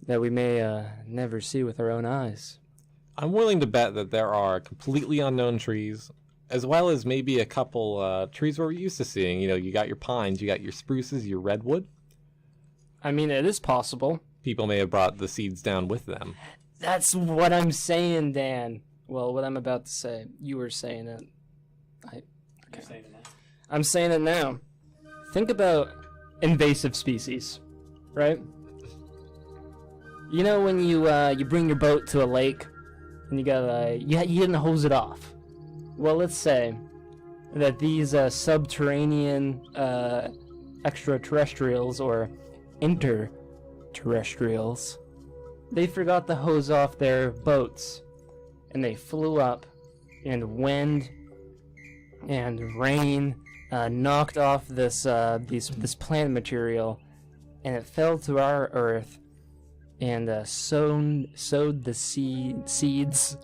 Speaker 2: that we may never see with our own eyes?
Speaker 10: I'm willing to bet that there are completely unknown trees, as well as maybe a couple trees we're used to seeing. You got your pines, you got your spruces, your redwood.
Speaker 2: I mean, it is possible.
Speaker 10: People may have brought the seeds down with them.
Speaker 2: That's what I'm saying, Dan. Well, what I'm about to say. You were saying it. Okay. I'm saying it now. Think about invasive species, right? You know when you bring your boat to a lake and you didn't hose it off, Well, let's say that these subterranean extraterrestrials or interterrestrials, they forgot to hose off their boats, and they flew up, and wind and rain knocked off this plant material, and it fell to our Earth, and sowed the seeds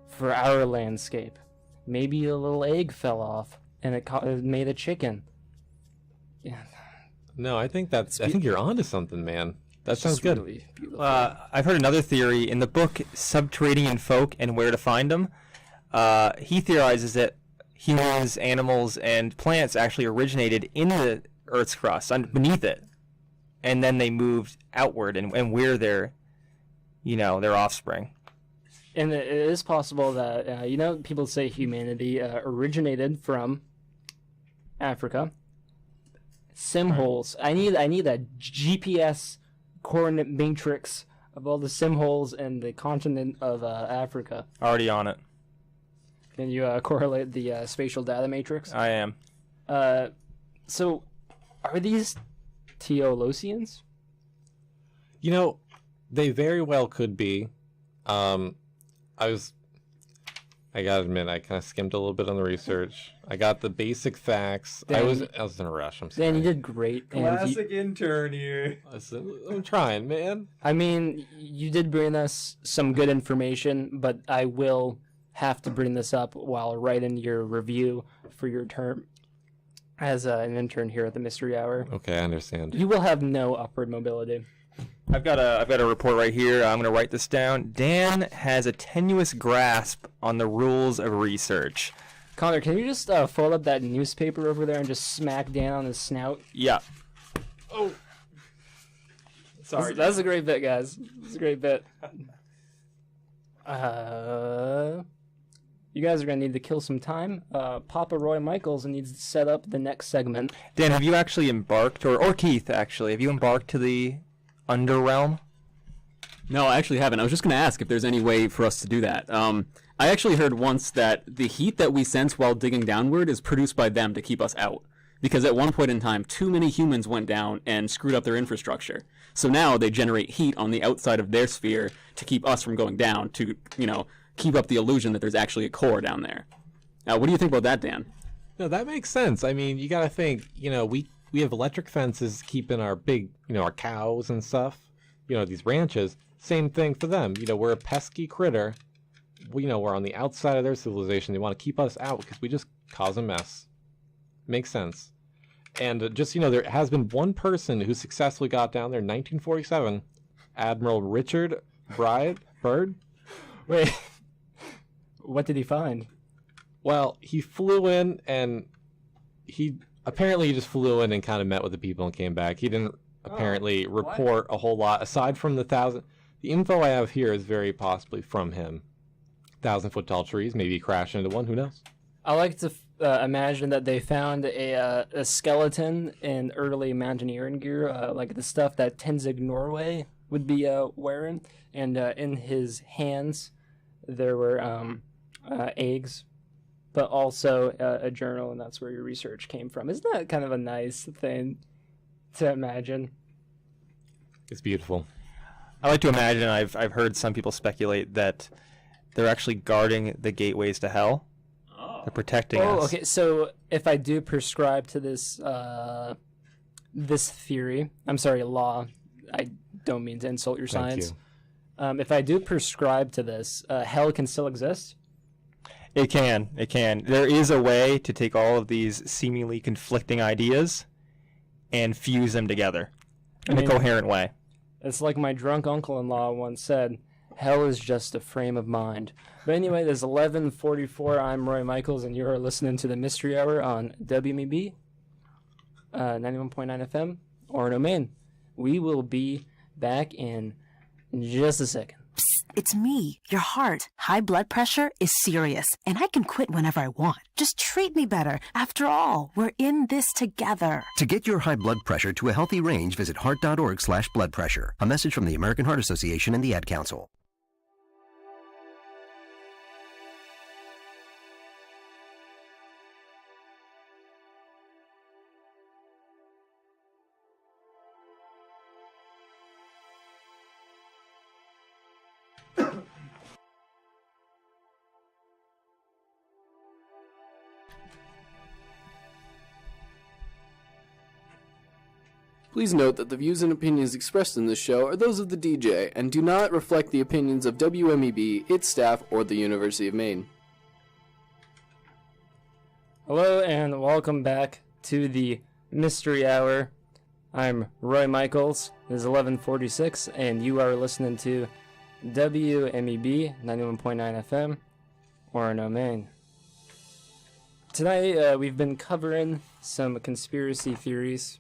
Speaker 2: for our landscape. Maybe a little egg fell off, and it made a chicken. Yeah.
Speaker 10: No, I think you're onto something, man. That sounds good.
Speaker 2: Really beautiful.
Speaker 3: I've heard another theory in the book Subterranean Folk and Where to Find Them. He theorizes that humans, animals, and plants actually originated in the Earth's crust, beneath it, and then they moved outward, and we're their offspring.
Speaker 2: And it is possible that people say humanity originated from Africa. Sim holes. I need a GPS coordinate matrix of all the sim holes in the continent of Africa.
Speaker 3: Already on it.
Speaker 2: Can you correlate the spatial data matrix?
Speaker 3: I am.
Speaker 2: So, are these Teolosians?
Speaker 10: They very well could be. I gotta admit, I kind of skimmed a little bit on the research. I got the basic facts. I was in a rush. I'm sorry.
Speaker 2: Dan, you did great.
Speaker 3: Classic intern here.
Speaker 10: Listen, I'm trying, man.
Speaker 2: I mean, you did bring us some good information, but I will have to bring this up while writing your review for your term as an intern here at the Mystery Hour.
Speaker 10: Okay, I understand.
Speaker 2: You will have no upward mobility.
Speaker 3: I've got a report right here. I'm going to write this down. Dan has a tenuous grasp on the rules of research.
Speaker 2: Connor, can you just fold up that newspaper over there and just smack Dan on his snout?
Speaker 3: Yeah.
Speaker 2: Oh. Sorry. That's a great bit, guys. That's a great bit. You guys are going to need to kill some time. Papa Roy Michaels needs to set up the next segment.
Speaker 3: Dan, have you actually embarked, or Keith, actually, have you embarked to the Underrealm?
Speaker 5: No, I actually haven't. I was just going to ask if there's any way for us to do that. I actually heard once that the heat that we sense while digging downward is produced by them to keep us out. Because at one point in time, too many humans went down and screwed up their infrastructure. So now they generate heat on the outside of their sphere to keep us from going down, to, keep up the illusion that there's actually a core down there. What do you think about that, Dan?
Speaker 10: No, that makes sense. I mean, you got to think, we have electric fences keeping our big, our cows and stuff, these ranches. Same thing for them. We're a pesky critter. We're on the outside of their civilization. They want to keep us out because we just cause a mess. Makes sense. And just, there has been one person who successfully got down there in 1947, Admiral Richard Byrd.
Speaker 2: Wait, what did he find?
Speaker 10: Well, he flew in and he just flew in and kind of met with the people and came back. He didn't apparently report a whole lot aside from the info I have here is very possibly from him. 1,000-foot tall trees, maybe he crashed into one, who knows?
Speaker 2: I like to imagine that they found a skeleton in early mountaineering gear, like the stuff that Tenzing Norway would be wearing, and in his hands there were eggs, but also a journal, and that's where your research came from. Isn't that kind of a nice thing to imagine?
Speaker 10: It's beautiful.
Speaker 3: I like to imagine, I've heard some people speculate that they're actually guarding the gateways to hell. They're protecting us.
Speaker 2: Oh, okay. So if I do prescribe to this this theory, I'm sorry, law. I don't mean to insult your science. If I do prescribe to this, hell can still exist?
Speaker 3: It can. There is a way to take all of these seemingly conflicting ideas and fuse them together in a coherent way.
Speaker 2: It's like my drunk uncle-in-law once said, hell is just a frame of mind. But anyway, there's 11:44. I'm Roy Michaels, and you're listening to the Mystery Hour on WMEB 91.9 FM, Orono, Maine. We will be back in just a second.
Speaker 11: Psst, it's me, your heart. High blood pressure is serious, and I can quit whenever I want. Just treat me better. After all, we're in this together.
Speaker 12: To get your high blood pressure to a healthy range, visit heart.org/blood pressure. A message from the American Heart Association and the Ad Council.
Speaker 9: Please note that the views and opinions expressed in this show are those of the DJ and do not reflect the opinions of WMEB, its staff, or the University of Maine.
Speaker 2: Hello and welcome back to the Mystery Hour. I'm Roy Michaels. It is 11:46 and you are listening to WMEB 91.9 FM, Orono, Maine. Tonight we've been covering some conspiracy theories.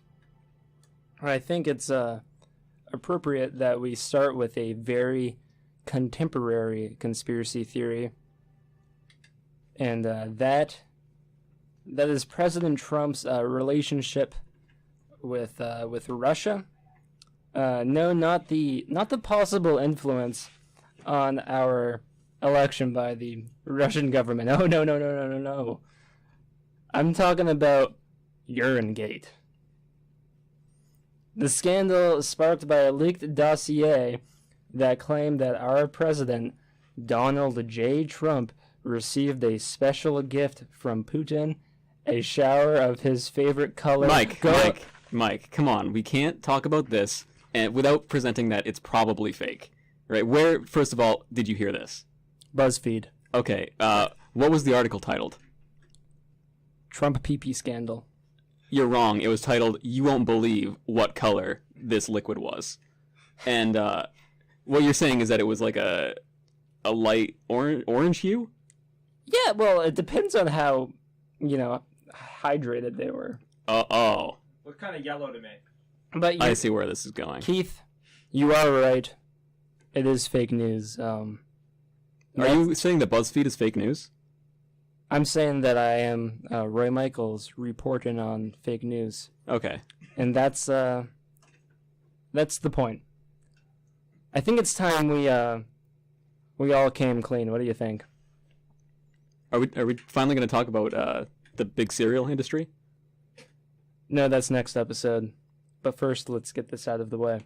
Speaker 2: I think it's appropriate that we start with a very contemporary conspiracy theory, and that is President Trump's relationship with Russia. No, not the possible influence on our election by the Russian government. Oh, no. I'm talking about Urinegate. The scandal sparked by a leaked dossier that claimed that our president, Donald J. Trump, received a special gift from Putin, a shower of his favorite color.
Speaker 5: Mike, come on. We can't talk about this and without presenting that it's probably fake. Right? Where, first of all, did you hear this?
Speaker 2: BuzzFeed.
Speaker 5: Okay. What was the article titled?
Speaker 2: Trump PP scandal.
Speaker 5: You're wrong. It was titled, "You Won't Believe What Color This Liquid Was." And what you're saying is that it was like a light orange hue?
Speaker 2: Yeah, well, it depends on how, hydrated they were.
Speaker 5: Oh.
Speaker 4: Looked kind of yellow to me.
Speaker 2: But
Speaker 5: I see where this is going.
Speaker 2: Keith, you are right. It is fake news.
Speaker 5: Are you saying that BuzzFeed is fake news?
Speaker 2: I'm saying that I am Roy Michaels reporting on fake news.
Speaker 5: Okay.
Speaker 2: And that's the point. I think it's time we all came clean. What do you think?
Speaker 5: Are we finally going to talk about the big cereal industry?
Speaker 2: No, that's next episode. But first, let's get this out of the way.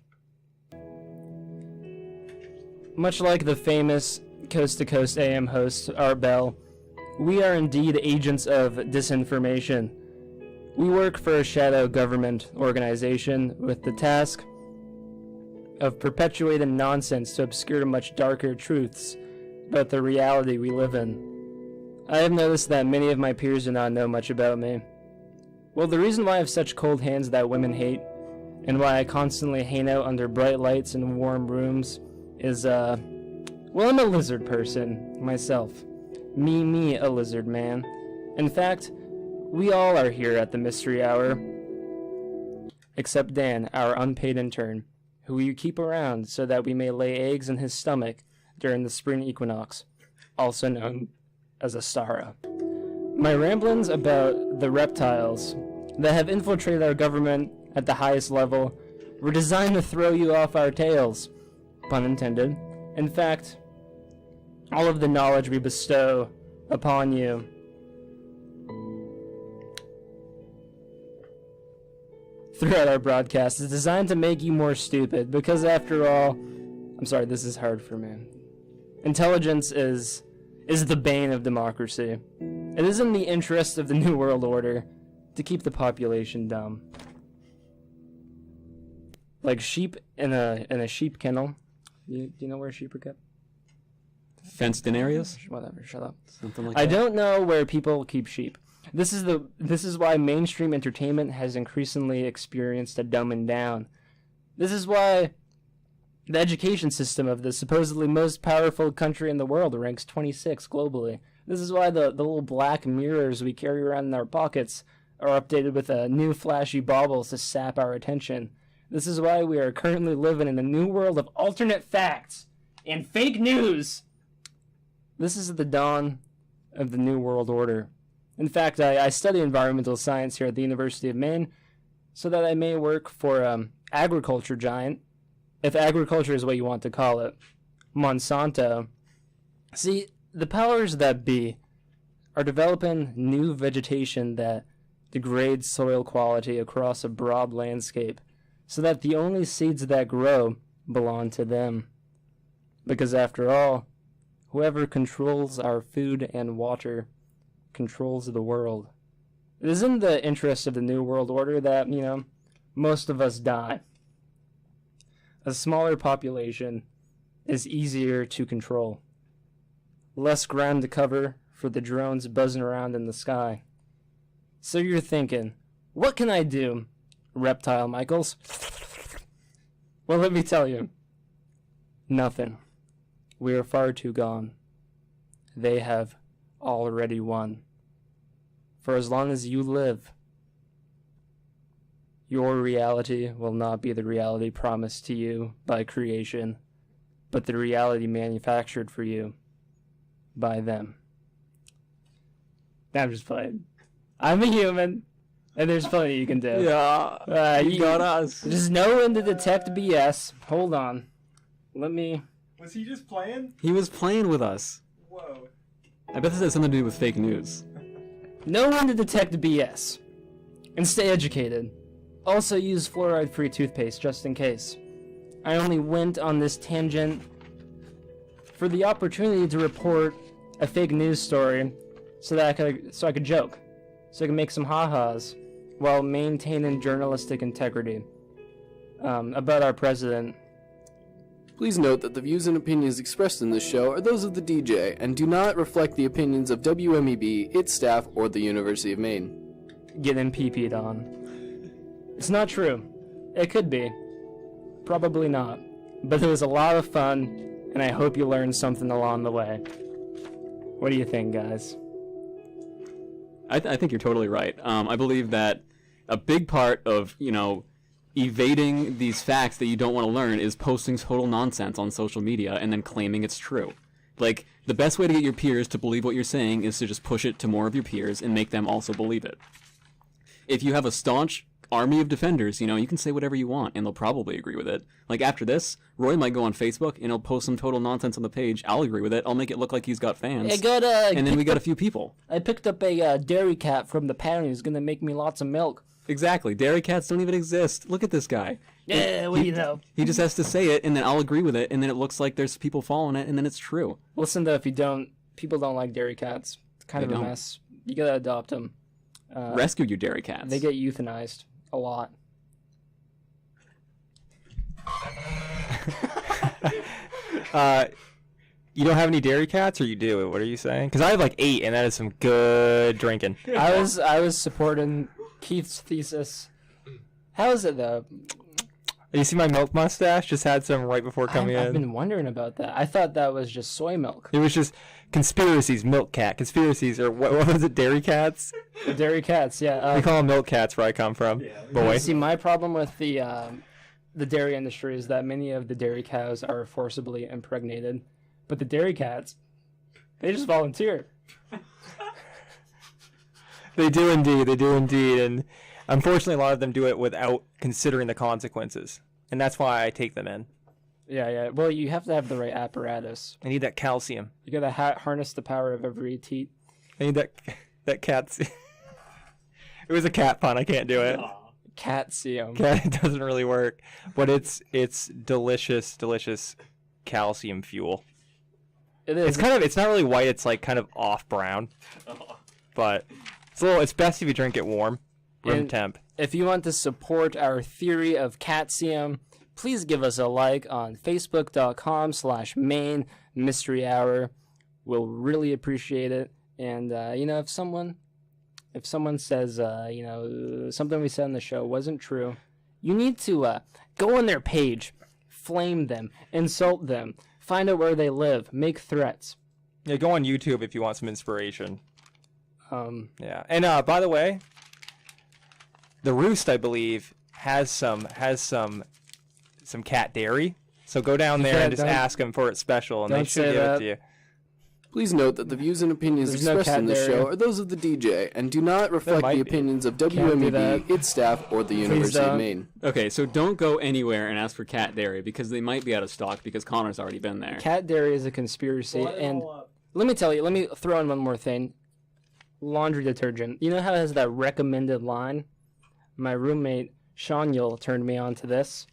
Speaker 2: Much like the famous Coast to Coast AM host Art Bell, we are indeed agents of disinformation. We work for a shadow government organization with the task of perpetuating nonsense to obscure much darker truths about the reality we live in. I have noticed that many of my peers do not know much about me. Well, the reason why I have such cold hands that women hate, and why I constantly hang out under bright lights in warm rooms, is, well, I'm a lizard person, myself. Me, a lizard man. In fact, we all are here at the Mystery Hour. Except Dan, our unpaid intern, who you keep around so that we may lay eggs in his stomach during the spring equinox, also known as Astara. My ramblings about the reptiles that have infiltrated our government at the highest level were designed to throw you off our tails. Pun intended. In fact, all of the knowledge we bestow upon you throughout our broadcast is designed to make you more stupid, because after all, I'm sorry, this is hard for me. Intelligence is the bane of democracy. It is in the interest of the New World Order to keep the population dumb. Like sheep in a sheep kennel. Do you know where sheep are kept?
Speaker 5: Fenced in areas?
Speaker 2: Whatever, shut up.
Speaker 5: Something like
Speaker 2: I
Speaker 5: that.
Speaker 2: don't know where people keep sheep. This is why mainstream entertainment has increasingly experienced a dumbing down. This is why the education system of the supposedly most powerful country in the world ranks 26 globally. This is why the little black mirrors we carry around in our pockets are updated with new flashy baubles to sap our attention. This is why we are currently living in a new world of alternate facts and fake news. This is the dawn of the New World Order. In fact, I study environmental science here at the University of Maine so that I may work for agriculture giant, if agriculture is what you want to call it, Monsanto. See, the powers that be are developing new vegetation that degrades soil quality across a broad landscape so that the only seeds that grow belong to them. Because after all, whoever controls our food and water controls the world. It is in the interest of the New World Order that, most of us die. A smaller population is easier to control. Less ground to cover for the drones buzzing around in the sky. So you're thinking, what can I do, Reptile Michaels? Well, let me tell you. Nothing. We are far too gone. They have already won. For as long as you live, your reality will not be the reality promised to you by creation, but the reality manufactured for you by them. I'm just playing. I'm a human, and there's plenty you can do.
Speaker 5: Yeah, you got us.
Speaker 2: Just know when to detect BS. Hold on. Let me...
Speaker 3: Was he just playing?
Speaker 5: He was playing with us.
Speaker 3: Whoa.
Speaker 5: I bet this has something to do with fake news.
Speaker 2: Know when to detect BS. And stay educated. Also use fluoride-free toothpaste just in case. I only went on this tangent for the opportunity to report a fake news story so that I could joke. So I could make some ha-has while maintaining journalistic integrity. About our president.
Speaker 9: Please note that the views and opinions expressed in this show are those of the DJ and do not reflect the opinions of WMEB, its staff, or the University of Maine.
Speaker 2: Getting pee-peed on. It's not true. It could be. Probably not. But it was a lot of fun, and I hope you learned something along the way. What do you think, guys?
Speaker 5: I think you're totally right. I believe that a big part of, evading these facts that you don't want to learn is posting total nonsense on social media and then claiming it's true. Like, the best way to get your peers to believe what you're saying is to just push it to more of your peers and make them also believe it. If you have a staunch army of defenders, you can say whatever you want and they'll probably agree with it. Like, after this, Roy might go on Facebook and he'll post some total nonsense on the page. I'll agree with it. I'll make it look like he's got fans. And then we got a few people.
Speaker 2: I picked up a dairy cat from the pound who's gonna make me lots of milk.
Speaker 5: Exactly. Dairy cats don't even exist. Look at this guy.
Speaker 2: Yeah, what do you know?
Speaker 5: He just has to say it, and then I'll agree with it, and then it looks like there's people following it, and then it's true.
Speaker 2: Listen, though, people don't like dairy cats. It's kind of a mess. You gotta adopt them.
Speaker 5: Rescue your dairy cats.
Speaker 2: They get euthanized a lot.
Speaker 3: You don't have any dairy cats, or you do? What are you saying? Because I have like 8, and that is some good drinking.
Speaker 2: I was supporting Keith's thesis. How is it though?
Speaker 3: You see my milk mustache? Just had some right before coming in.
Speaker 2: I've been wondering about that. I thought that was just soy milk.
Speaker 3: It was just conspiracies, milk cat. Conspiracies, or what was it, dairy cats?
Speaker 2: Dairy cats, yeah.
Speaker 3: We call them milk cats where I come from. Yeah, boy.
Speaker 2: See, my problem with the dairy industry is that many of the dairy cows are forcibly impregnated. But the dairy cats, they just volunteer.
Speaker 3: They do indeed. And unfortunately, a lot of them do it without considering the consequences. And that's why I take them in.
Speaker 2: Yeah. Well, you have to have the right apparatus.
Speaker 3: I need that calcium.
Speaker 2: You gotta harness the power of every teat.
Speaker 3: I need that cat's... It was a cat pun. I can't do it.
Speaker 2: Calcium.
Speaker 3: It doesn't really work. But it's delicious calcium fuel.
Speaker 2: It is.
Speaker 3: It's not really white. It's like kind of off brown. But it's best if you drink it warm. Room temp.
Speaker 2: If you want to support our theory of calcium, please give us a like on facebook.com/Maine Mystery Hour. We'll really appreciate it. And if someone says something we said on the show wasn't true, you need to go on their page, flame them, insult them, find out where they live, make threats.
Speaker 3: Yeah, go on YouTube if you want some inspiration.
Speaker 2: Yeah.
Speaker 3: And by the way, the Roost, I believe, has some cat dairy. So go down there and just ask them for it special, and they should give it to you.
Speaker 9: Please note that the views and opinions expressed in this show are those of the DJ and do not reflect the opinions of WMEB, its staff, or the University of Maine.
Speaker 5: Okay, so don't go anywhere and ask for cat dairy because they might be out of stock because Connor's already been there.
Speaker 2: Cat dairy is a conspiracy, and let me throw in one more thing. Laundry detergent. You know how it has that recommended line? My roommate, Sean Yule, turned me on to this.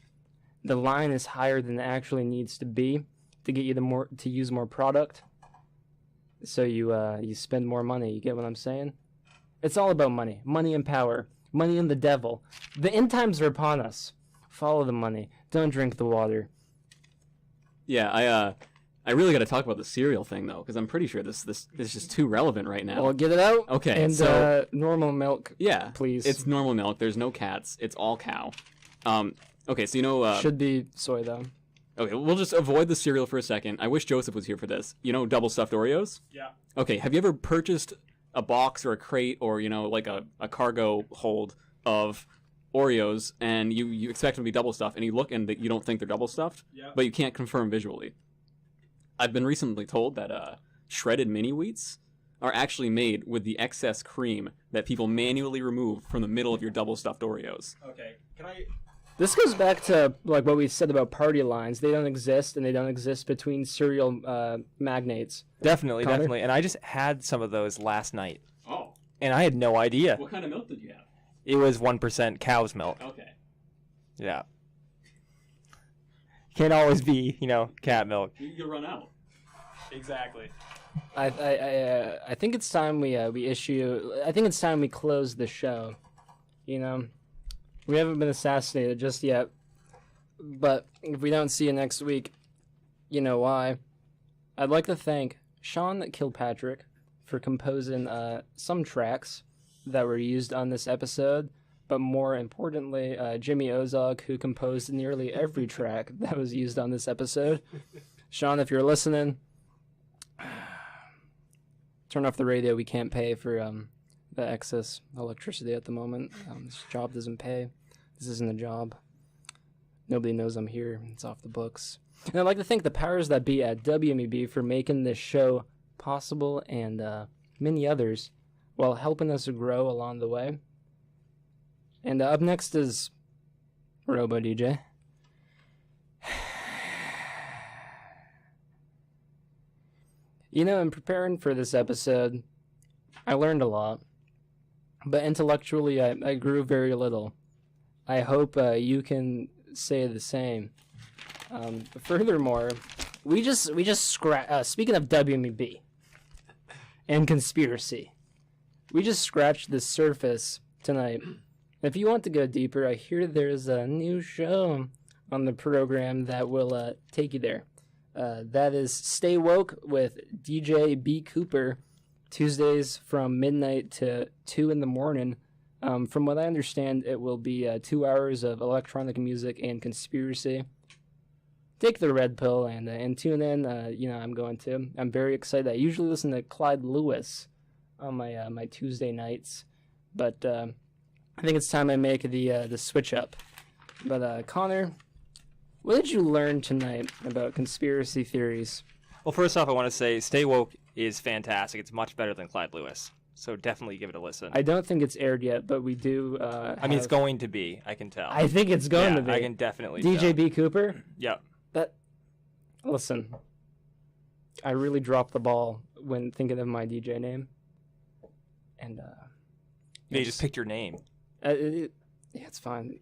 Speaker 2: The line is higher than it actually needs to be to get you to use more product. so you spend more money. You get what I'm saying? It's all about money. Money and power. Money and the devil. The end times are upon us. Follow the money. Don't drink the water.
Speaker 5: Yeah, I really got to talk about the cereal thing though, because I'm pretty sure this is just too relevant right now.
Speaker 2: Well, get it out.
Speaker 5: Okay,
Speaker 2: and
Speaker 5: so
Speaker 2: normal milk.
Speaker 5: Yeah,
Speaker 2: please.
Speaker 5: It's normal milk. There's no cats. It's all cow. Okay, so you know.
Speaker 2: Should be soy though.
Speaker 5: Okay, we'll just avoid the cereal for a second. I wish Joseph was here for this. You know, double stuffed Oreos.
Speaker 4: Yeah.
Speaker 5: Okay, have you ever purchased a box or a crate or like a cargo hold of Oreos and you expect them to be double stuffed and you look and you don't think they're double stuffed, but you can't confirm visually? I've been recently told that shredded mini wheats are actually made with the excess cream that people manually remove from the middle of your double stuffed Oreos.
Speaker 4: Okay, can I...
Speaker 2: This goes back to like what we said about party lines. They don't exist, and they don't exist between cereal magnates.
Speaker 3: Definitely,
Speaker 2: Connor?
Speaker 3: definitely. And I just had some of those last night.
Speaker 5: Oh.
Speaker 3: And I had no idea.
Speaker 5: What kind of milk did you have?
Speaker 3: It was 1% cow's milk.
Speaker 5: Okay.
Speaker 3: Yeah. Can't always be, cat milk.
Speaker 5: You'll run out.
Speaker 3: Exactly.
Speaker 2: I think it's time we issue. I think it's time we close the show. We haven't been assassinated just yet, but if we don't see you next week, you know why. I'd like to thank Sean Kilpatrick for composing some tracks that were used on this episode, but more importantly, Jimmy Ozog, who composed nearly every track that was used on this episode. Sean, if you're listening, turn off the radio. We can't pay for the excess electricity at the moment. This job doesn't pay. This isn't a job. Nobody knows I'm here. It's off the books. And I'd like to thank the powers that be at WMEB for making this show possible and many others while helping us grow along the way. And up next is Robo DJ. In preparing for this episode, I learned a lot, but intellectually I grew very little. I hope you can say the same. Furthermore, we just speaking of WMEB and conspiracy, we just scratched the surface tonight. If you want to go deeper, I hear there's a new show on the program that will take you there. That is Stay Woke with DJ B. Cooper, Tuesdays from midnight to 2 in the morning. From what I understand, it will be 2 hours of electronic music and conspiracy. Take the red pill and tune in. I'm very excited. I usually listen to Clyde Lewis on my Tuesday nights, but I think it's time I make the switch up. But Connor, what did you learn tonight about conspiracy theories?
Speaker 3: Well, first off, I want to say Stay Woke is fantastic. It's much better than Clyde Lewis. So definitely give it a listen.
Speaker 2: I don't think it's aired yet, but we do.
Speaker 3: It's going to be. I can tell.
Speaker 2: I think it's going to be.
Speaker 3: I can definitely
Speaker 2: DJ
Speaker 3: tell.
Speaker 2: B. Cooper?
Speaker 3: Yep.
Speaker 2: Listen, I really dropped the ball when thinking of my DJ name. And,
Speaker 3: you just picked your name.
Speaker 2: It's fine.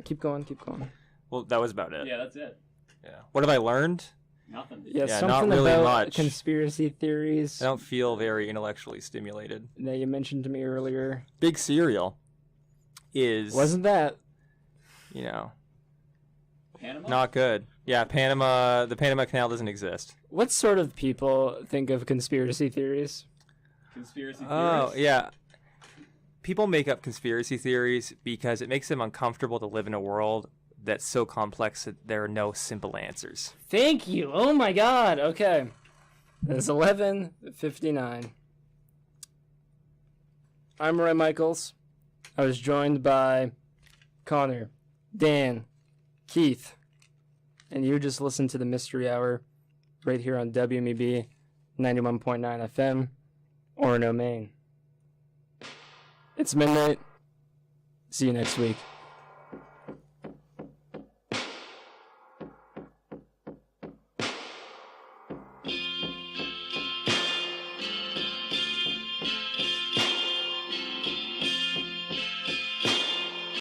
Speaker 2: Keep going.
Speaker 3: Well, that was about it.
Speaker 5: Yeah, that's it.
Speaker 3: Yeah. What have I learned?
Speaker 5: Nothing.
Speaker 2: Yeah, something
Speaker 3: not really
Speaker 2: about
Speaker 3: much.
Speaker 2: Conspiracy theories.
Speaker 3: I don't feel very intellectually stimulated.
Speaker 2: That you mentioned to me earlier.
Speaker 3: Big Cereal is...
Speaker 2: Wasn't that?
Speaker 5: Panama?
Speaker 3: Not good. Yeah, Panama. The Panama Canal doesn't exist.
Speaker 2: What sort of people think of conspiracy theories?
Speaker 5: Conspiracy theories?
Speaker 3: Oh, yeah. People make up conspiracy theories because it makes them uncomfortable to live in a world that's so complex that there are no simple answers.
Speaker 2: Thank you. Oh my God. Okay. It's 11:59. I'm Roy Michaels. I was joined by Connor, Dan, Keith, and you just listened to the Mystery Hour right here on WMEB 91.9 FM, Orono, Maine. It's midnight. See you next week.